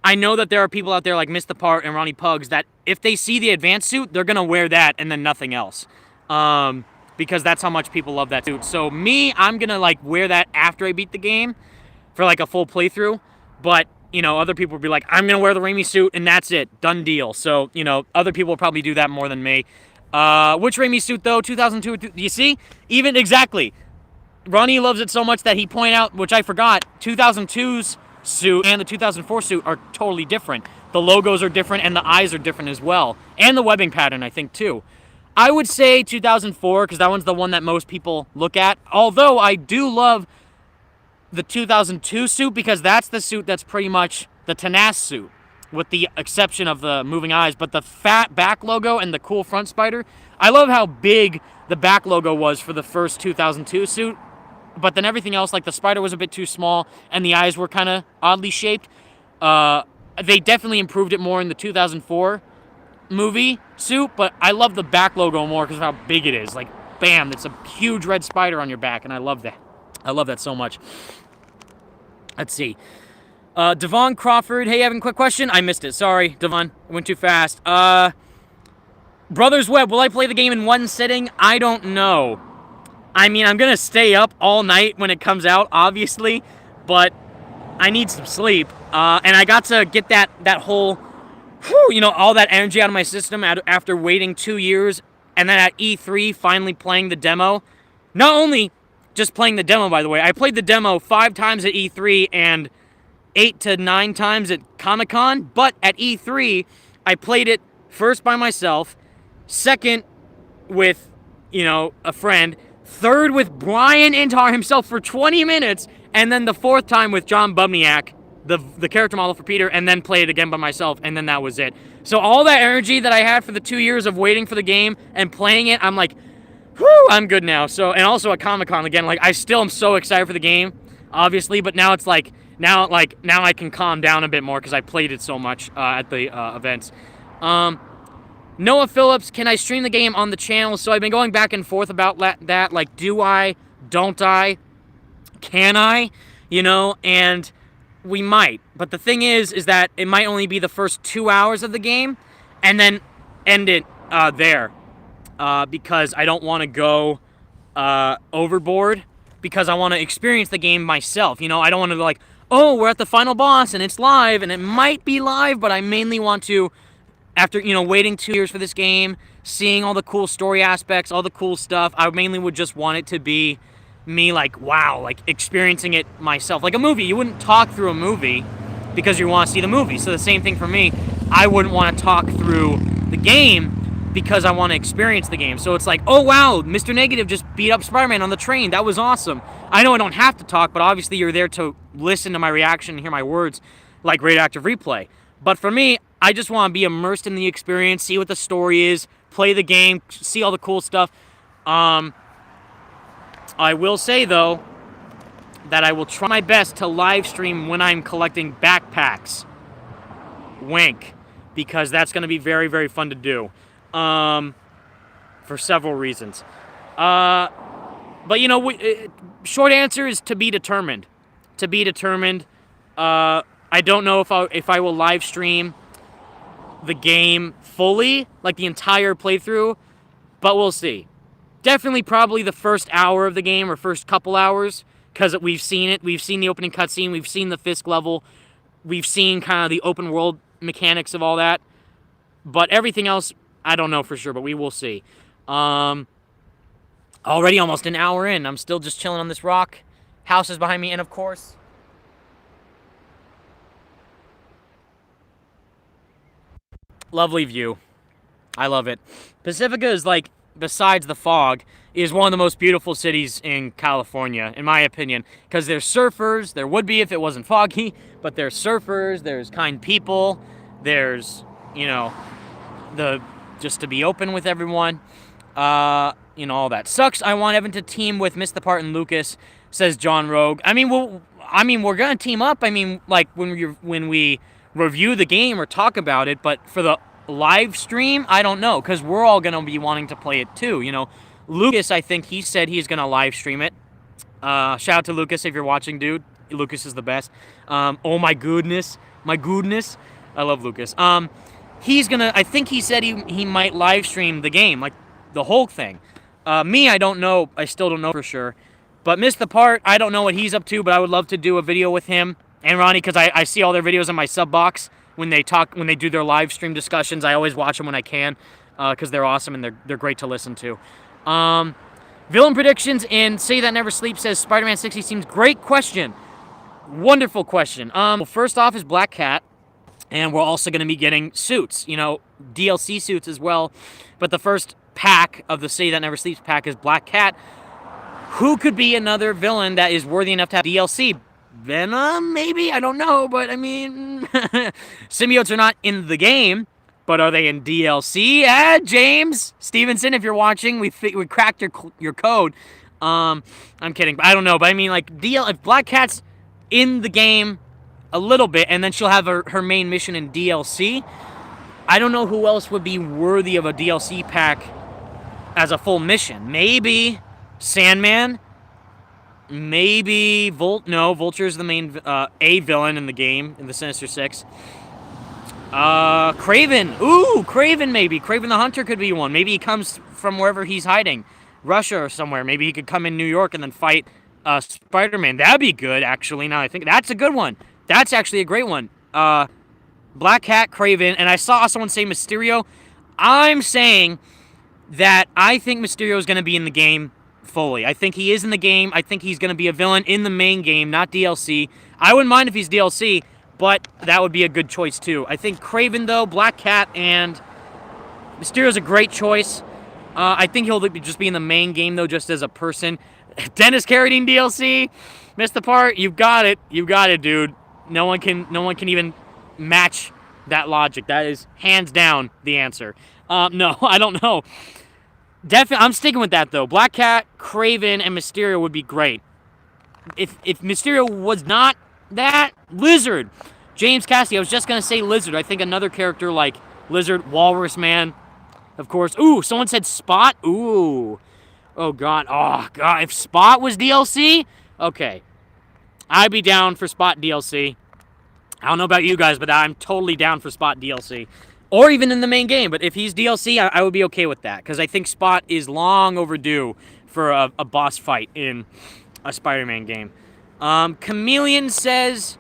I know that there are people out there like Miss the Part and Ronnie Pugs that if they see the advanced suit, they're going to wear that and then nothing else. Because that's how much people love that suit. So me, I'm going to like wear that after I beat the game for like a full playthrough. But, you know, other people will be like, I'm going to wear the Raimi suit and that's it. Done deal. So, you know, other people will probably do that more than me. Which Raimi suit though? 2002. Do you see? Even exactly. Ronnie loves it so much that he pointed out, which I forgot, 2002's suit and the 2004 suit are totally different. The logos are different and the eyes are different as well. And the webbing pattern, I think, too. I would say 2004 because that one's the one that most people look at. Although I do love the 2002 suit because that's the suit that's pretty much the Tanas suit, with the exception of the moving eyes. But the fat back logo and the cool front spider, I love how big the back logo was for the first 2002 suit. But then everything else, like the spider was a bit too small and the eyes were kind of oddly shaped. They definitely improved it more in the 2004 movie suit, but I love the back logo more because of how big it is. Like, bam, it's a huge red spider on your back, and I love that. I love that so much. Let's see. Devon Crawford, hey, Evan, quick question. I missed it. Sorry, Devon. It went too fast. Brothers Web, will I play the game in one sitting? I don't know. I mean, I'm going to stay up all night when it comes out, obviously, but I need some sleep. And I got to get that whole, you know, all that energy out of my system after waiting 2 years, and then at E3 finally playing the demo. Not only just playing the demo, by the way, I played the demo 5 times at E3 and 8 to 9 times at Comic-Con, but at E3, I played it first by myself, second with, you know, a friend, third with Brian Intar himself for 20 minutes, and then the 4th time with John Bubniak, the character model for Peter, and then play it again by myself, and then that was it. So all that energy that I had for the 2 years of waiting for the game and playing it, I'm like, whew, I'm good now. So, and also at Comic-Con again, like, I still am so excited for the game, obviously, but now it's like, Now, now I can calm down a bit more because I played it so much at the events. Noah Phillips, can I stream the game on the channel? So I've been going back and forth about that. Like, do I? Don't I? Can I? You know, and we might. But the thing is that it might only be the first 2 hours of the game and then end it there. Because I don't want to go overboard, because I want to experience the game myself. You know, I don't want to be like, oh, we're at the final boss and it's live, and it might be live, but I mainly want to, after, you know, waiting 2 years for this game, seeing all the cool story aspects, all the cool stuff, I mainly would just want it to be me, like, wow, like, experiencing it myself. Like a movie, you wouldn't talk through a movie because you want to see the movie. So the same thing for me, I wouldn't want to talk through the game because I want to experience the game. So it's like, oh wow, Mr. Negative just beat up Spider-Man on the train. That was awesome. I know I don't have to talk, but obviously you're there to listen to my reaction and hear my words, like Radioactive Replay. But for me, I just want to be immersed in the experience, see what the story is, play the game, see all the cool stuff. I will say, though, that I will try my best to live stream when I'm collecting backpacks. Wink. Because that's going to be very, very fun to do. For several reasons. But, you know, short answer is to be determined. To be determined. I don't know if I will live stream the game fully, like the entire playthrough, but we'll see. Definitely probably the first hour of the game, or first couple hours, because we've seen it. We've seen the opening cutscene. We've seen the Fisk level. We've seen kind of the open world mechanics of all that. But everything else, I don't know for sure, but we will see. Already almost an hour in. I'm still just chilling on this rock. House is behind me, and of course, lovely view. I love it. Pacifica is, like, besides the fog, is one of the most beautiful cities in California, in my opinion. Because there's surfers. There would be if it wasn't foggy. But there's surfers. There's kind people. There's, you know, just to be open with everyone. You know, all that. Sucks. I want Evan to team with Miss the Part and Lucas, says John Rogue. I mean, we're gonna team up. I mean, like, when we review the game or talk about it, but for the live stream, I don't know, because we're all gonna be wanting to play it too. You know, Lucas, I think he said he's gonna live stream it. Shout out to Lucas if you're watching, dude. Lucas is the best. Oh my goodness, I love Lucas. I think he said he might live stream the game, like the whole thing. Me, I don't know. I still don't know for sure. But Miss the Part, I don't know what he's up to, but I would love to do a video with him and Ronnie, because I see all their videos in my sub box when they do their live stream discussions. I always watch them when I can, because they're awesome and they're great to listen to. Villain predictions and Say That Never Sleeps says Spider-Man 60 seems great question. Wonderful question. Well, first off is Black Cat, and we're also going to be getting suits, you know, DLC suits as well. But the first pack of the Say That Never Sleeps pack is Black Cat. Who could be another villain that is worthy enough to have DLC? Venom, maybe? I don't know, but I mean, symbiotes are not in the game, but are they in DLC? James Stevenson, if you're watching, we cracked your code. I'm kidding, but I don't know. But I mean, like, if Black Cat's in the game a little bit, and then she'll have her main mission in DLC, I don't know who else would be worthy of a DLC pack as a full mission. Maybe Sandman. Maybe Vulture's the main a villain in the game, in the Sinister Six. Kraven. Ooh, Kraven maybe. Kraven the Hunter could be one. Maybe he comes from wherever he's hiding. Russia or somewhere. Maybe he could come in New York and then fight Spider-Man. That'd be good, actually, now I think. That's a good one. That's actually a great one. Black Cat, Kraven, and I saw someone say Mysterio. I'm saying that I think Mysterio is going to be in the game fully. I think he is in the game. I think he's going to be a villain in the main game, not DLC. I wouldn't mind if he's DLC, but that would be a good choice too. I think Kraven, though, Black Cat, and Mysterio's a great choice. I think he'll just be in the main game, though, just as a person. Dennis Carradine DLC, Missed the Part. You've got it. You got it, dude. No one can even match that logic. That is hands down the answer. No, I don't know. Definitely, I'm sticking with that though. Black Cat, Kraven, and Mysterio would be great. If Mysterio was not that. Lizard. James Cassidy. I was just going to say Lizard. I think another character like Lizard, Walrus Man, of course. Ooh, someone said Spot. Ooh. Oh, God. Oh, God. If Spot was DLC, okay. I'd be down for Spot DLC. I don't know about you guys, but I'm totally down for Spot DLC. Or even in the main game. But if he's DLC, I would be okay with that. Because I think Spot is long overdue for a boss fight in a Spider-Man game. Chameleon says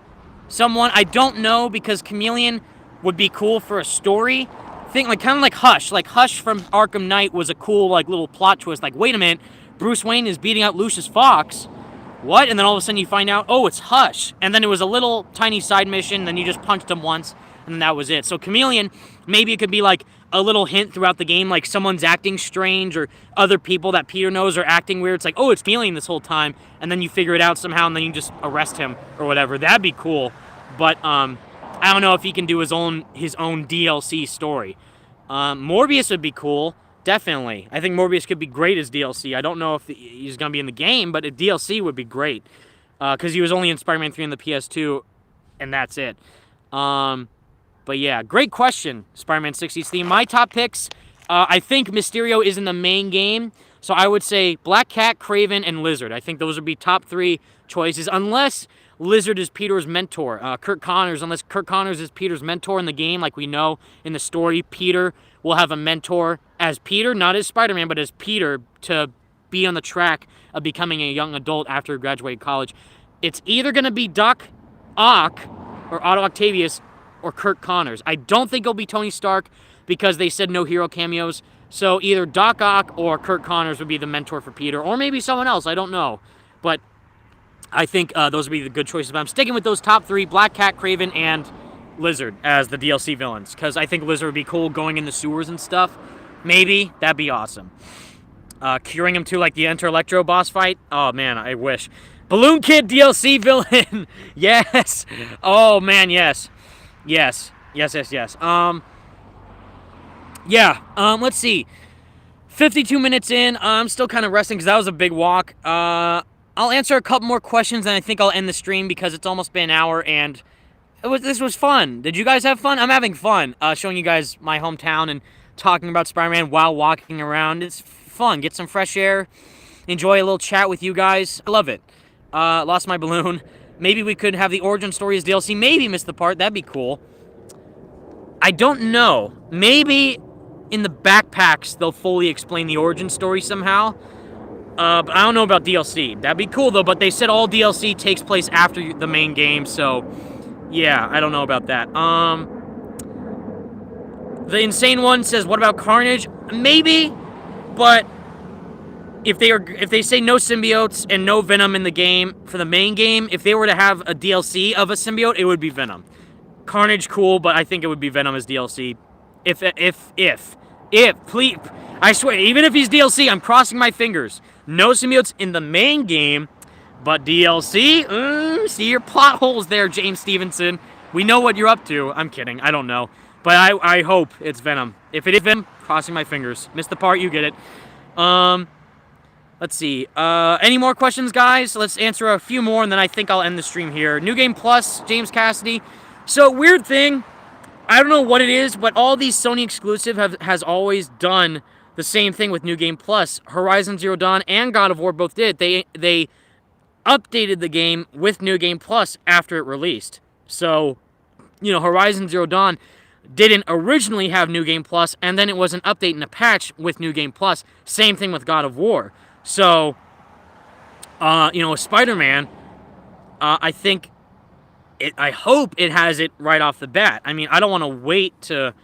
someone, I don't know, because Chameleon would be cool for a story thing, like kind of like Hush. Like Hush from Arkham Knight was a cool like little plot twist. Like, wait a minute, Bruce Wayne is beating out Lucius Fox. What? And then all of a sudden you find out, oh, it's Hush. And then it was a little tiny side mission, then you just punched him once, and then that was it. So Chameleon, maybe it could be like a little hint throughout the game, like someone's acting strange, or other people that Peter knows are acting weird. It's like, oh, it's Chameleon this whole time, and then you figure it out somehow, and then you just arrest him or whatever. That'd be cool. But I don't know if he can do his own DLC story. Morbius would be cool. Definitely. I think Morbius could be great as DLC. I don't know if he's going to be in the game, but a DLC would be great. Because he was only in Spider-Man 3 on the PS2, and that's it. But yeah, great question, Spider-Man 60s theme. My top picks, I think Mysterio is in the main game. So I would say Black Cat, Kraven, and Lizard. I think those would be top 3 choices, unless Lizard is Peter's mentor. Unless Kirk Connors is Peter's mentor in the game, like we know in the story, Peter will have a mentor as Peter, not as Spider-Man, but as Peter, to be on the track of becoming a young adult after he graduated college. It's either going to be Doc Ock, or Otto Octavius, or Kirk Connors. I don't think it'll be Tony Stark, because they said no hero cameos. So either Doc Ock or Kirk Connors would be the mentor for Peter, or maybe someone else, I don't know. But I think those would be the good choices. But I'm sticking with those top 3, Black Cat, Kraven, and Lizard as the DLC villains. Because I think Lizard would be cool going in the sewers and stuff. Maybe. That'd be awesome. Curing him to like the Enter Electro boss fight. Oh, man, I wish. Balloon Kid DLC villain. Yes. Oh, man, yes. Yes. Yes. Yeah. Let's see. 52 minutes in. I'm still kind of resting because that was a big walk. I'll answer a couple more questions, and I think I'll end the stream because it's almost been an hour, and this was fun. Did you guys have fun? I'm having fun showing you guys my hometown and talking about Spider-Man while walking around. It's fun. Get some fresh air. Enjoy a little chat with you guys. I love it. Lost my balloon. Maybe we could have the origin story as DLC. Maybe miss the part. That'd be cool. I don't know. Maybe in the backpacks they'll fully explain the origin story somehow. But I don't know about DLC. That'd be cool, though, but they said all DLC takes place after the main game, so yeah, I don't know about that. The Insane One says, what about Carnage? Maybe, but if they say no symbiotes and no Venom in the game for the main game, if they were to have a DLC of a symbiote, it would be Venom. Carnage, cool, but I think it would be Venom as DLC. Please, I swear, even if he's DLC, I'm crossing my fingers. No symbiotes in the main game, but DLC? See your plot holes there, James Stevenson. We know what you're up to. I'm kidding. I don't know. But I hope it's Venom. If it is Venom, crossing my fingers. Missed the part, you get it. Let's see. Any more questions, guys? Let's answer a few more, and then I think I'll end the stream here. New Game Plus, James Cassidy. So, weird thing. I don't know what it is, but all these Sony exclusive has always done the same thing with New Game Plus. Horizon Zero Dawn and God of War both did. They updated the game with New Game Plus after it released. So, you know, Horizon Zero Dawn didn't originally have New Game Plus, and then it was an update and a patch with New Game Plus. Same thing with God of War. So, you know, with Spider-Man, I think I hope it has it right off the bat. I mean, I don't want to wait to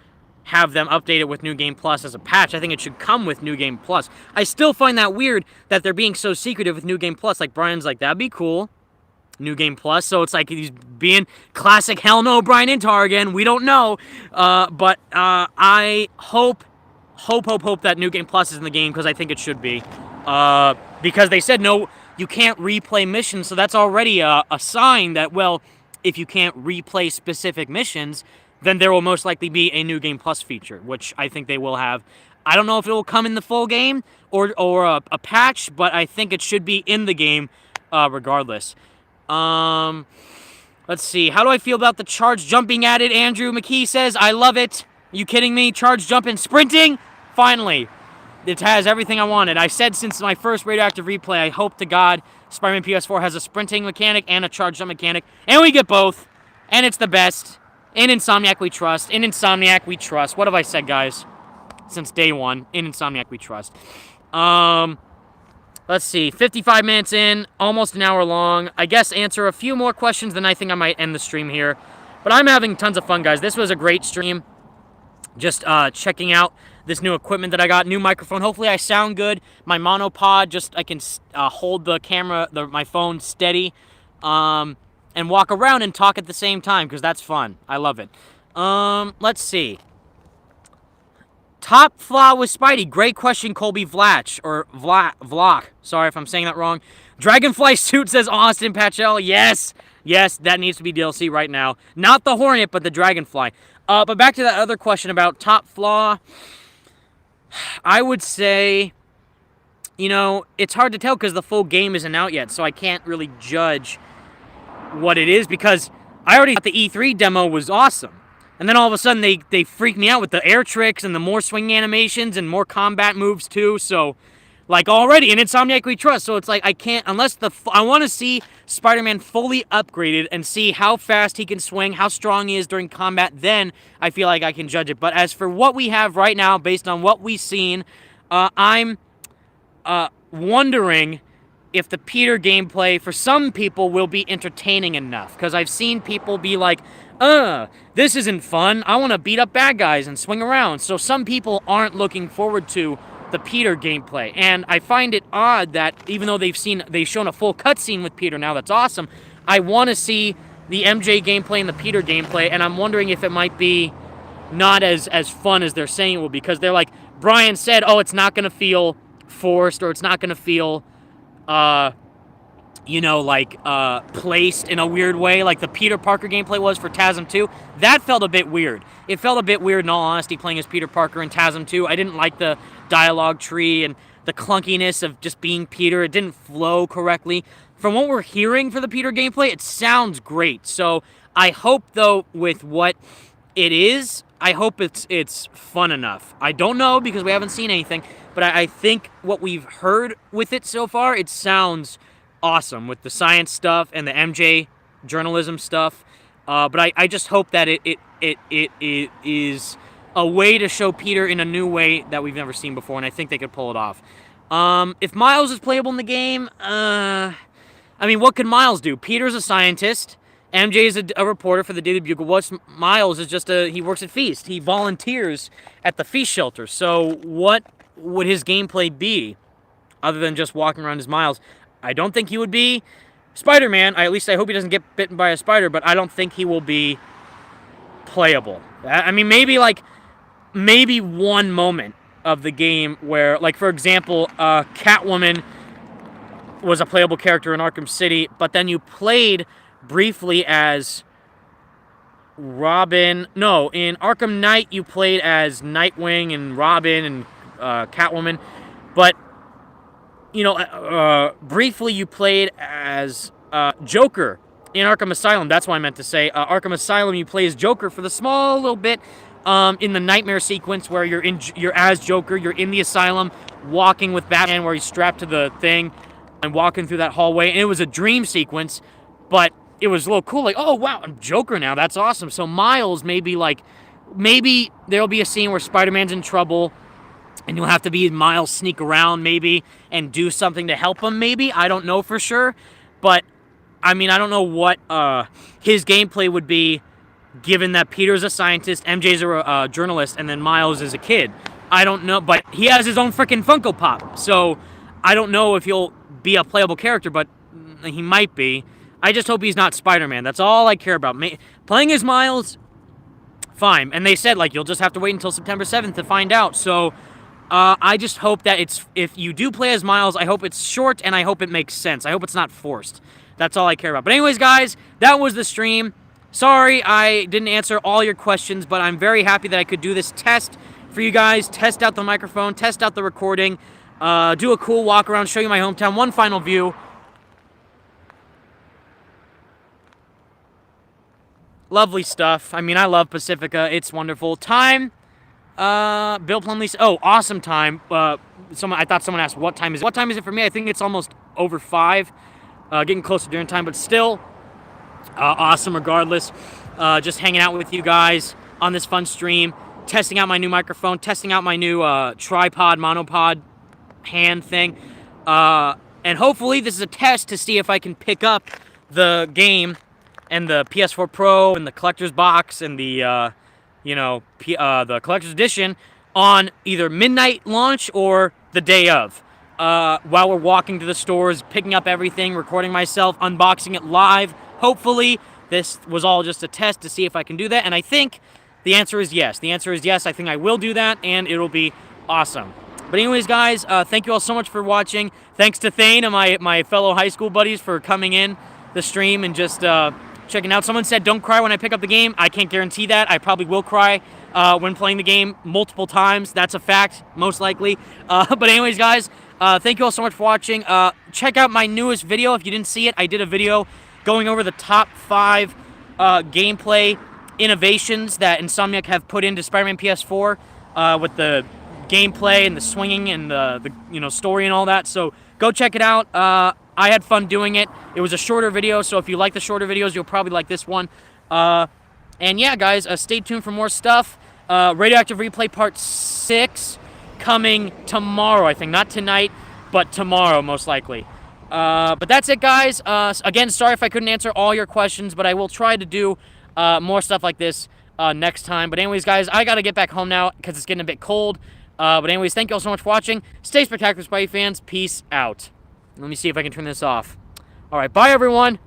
have them update it with New Game Plus as a patch. I think it should come with New Game Plus. I still find that weird that they're being so secretive with New Game Plus. Like, Brian's like, that'd be cool. New Game Plus. So it's like he's being classic, hell no, Brian Intar again. We don't know. But I hope that New Game Plus is in the game, because I think it should be. Because they said, no, you can't replay missions. So that's already a sign that, well, if you can't replay specific missions, then there will most likely be a New Game Plus feature, which I think they will have. I don't know if it will come in the full game or a patch, but I think it should be in the game regardless. Let's see. How do I feel about the charge jumping at it? Andrew McKee says, I love it. Are you kidding me? Charge jumping, sprinting? Finally. It has everything I wanted. I said since my first Radioactive Replay, I hope to God Spider-Man PS4 has a sprinting mechanic and a charge jump mechanic. And we get both. And it's the best. In Insomniac we trust. In Insomniac we trust. What have I said, guys? Since day one. In Insomniac we trust. Let's see. 55 minutes in. Almost an hour long. I guess answer a few more questions, then I think I might end the stream here. But I'm having tons of fun, guys. This was a great stream. Just checking out this new equipment that I got. New microphone. Hopefully I sound good. My monopod, just I can hold the camera, my phone steady. And walk around and talk at the same time, because that's fun. I love it. Let's see. Top flaw with Spidey. Great question, Colby Vlach. Or Vlock. Sorry if I'm saying that wrong. Dragonfly suit, says Austin Patchell. Yes. Yes, that needs to be DLC right now. Not the Hornet, but the Dragonfly. But back to that other question about top flaw. I would say, you know, it's hard to tell because the full game isn't out yet, so I can't really judge what it is, because I already thought the E3 demo was awesome. And then all of a sudden they freaked me out with the air tricks and the more swinging animations and more combat moves too. So, like, already in Insomniac we trust. So it's like I can't, unless I want to see Spider-Man fully upgraded and see how fast he can swing, how strong he is during combat. Then I feel like I can judge it. But as for what we have right now, based on what we've seen, I'm wondering if the Peter gameplay for some people will be entertaining enough. Because I've seen people be like, this isn't fun. I want to beat up bad guys and swing around. So some people aren't looking forward to the Peter gameplay. And I find it odd that even though they've shown a full cutscene with Peter now, that's awesome, I want to see the MJ gameplay and the Peter gameplay. And I'm wondering if it might be not as fun as they're saying it will be. Because they're like, Brian said, oh, it's not going to feel forced, or it's not going to feel you know, like, placed in a weird way, like the Peter Parker gameplay was for TASM 2. That felt a bit weird. It felt a bit weird, in all honesty, playing as Peter Parker in TASM 2. I didn't like the dialogue tree and the clunkiness of just being Peter. It didn't flow correctly. From what we're hearing for the Peter gameplay, it sounds great. So I hope, though, with what it is, I hope it's fun enough. I don't know, because we haven't seen anything, but I think what we've heard with it so far, it sounds awesome with the science stuff and the MJ journalism stuff. But I just hope that it is a way to show Peter in a new way that we've never seen before, and I think they could pull it off. If Miles is playable in the game, I mean, what could Miles do? Peter's a scientist. MJ is a reporter for the Daily Bugle. Miles is just he works at Feast. He volunteers at the Feast shelter. So what would his gameplay be other than just walking around as Miles? I don't think he would be Spider-Man. At least I hope he doesn't get bitten by a spider, but I don't think he will be playable. I mean, maybe one moment of the game where, like, for example, Catwoman was a playable character in Arkham City, but then you played briefly as Robin. No, in Arkham Knight you played as Nightwing and Robin and Catwoman, but you know, briefly you played as Joker in Arkham Asylum. That's what I meant to say. Arkham Asylum, you play as Joker for the small little bit in the nightmare sequence where you're as Joker. You're in the asylum walking with Batman, where he's strapped to the thing and walking through that hallway. And it was a dream sequence, but it was a little cool. Like, oh wow, I'm Joker now. That's awesome. So Miles maybe there'll be a scene where Spider-Man's in trouble, and you'll have to be Miles, sneak around maybe and do something to help him maybe. I don't know for sure. But, I mean, I don't know what his gameplay would be, given that Peter's a scientist, MJ's a journalist, and then Miles is a kid. I don't know, but he has his own freaking Funko Pop. So, I don't know if he'll be a playable character, but he might be. I just hope he's not Spider-Man. That's all I care about. Playing as Miles, fine. And they said, like, you'll just have to wait until September 7th to find out. So, I just hope that if you do play as Miles, I hope it's short and I hope it makes sense. I hope it's not forced. That's all I care about. But anyways, guys, that was the stream. Sorry I didn't answer all your questions, but I'm very happy that I could do this test for you guys. Test out the microphone, test out the recording, do a cool walk around, show you my hometown. One final view. Lovely stuff. I mean, I love Pacifica. It's wonderful. Time. Bill Plumley. Oh, awesome time. I thought someone asked what time is it. What time is it for me? I think it's almost over 5. Getting close to dinner time, but still awesome regardless. Just hanging out with you guys on this fun stream, testing out my new microphone, testing out my new tripod, monopod hand thing. And hopefully this is a test to see if I can pick up the game and the PS4 Pro and the collector's box and the, the collector's edition on either midnight launch or the day of. While we're walking to the stores, picking up everything, recording myself, unboxing it live. Hopefully this was all just a test to see if I can do that. And I think the answer is yes. The answer is yes. I think I will do that, and it'll be awesome. But anyways, guys, thank you all so much for watching. Thanks to Thane and my fellow high school buddies for coming in the stream and just checking out. Someone said, don't cry when I pick up the game. I can't guarantee that. I probably will cry when playing the game multiple times. That's a fact, most likely. But anyways, guys, thank you all so much for watching. Check out my newest video. If you didn't see it, I did a video going over the top 5 gameplay innovations that Insomniac have put into Spider-Man PS4 with the gameplay and the swinging and the story and all that. So go check it out. I had fun doing it. It was a shorter video, so if you like the shorter videos, you'll probably like this one. And yeah, guys, stay tuned for more stuff. Radioactive Replay Part 6 coming tomorrow, I think. Not tonight, but tomorrow, most likely. But that's it, guys. Again, sorry if I couldn't answer all your questions, but I will try to do more stuff like this next time. But anyways, guys, I got to get back home now because it's getting a bit cold. But anyways, thank you all so much for watching. Stay spectacular, Spidey fans. Peace out. Let me see if I can turn this off. All right, bye, everyone.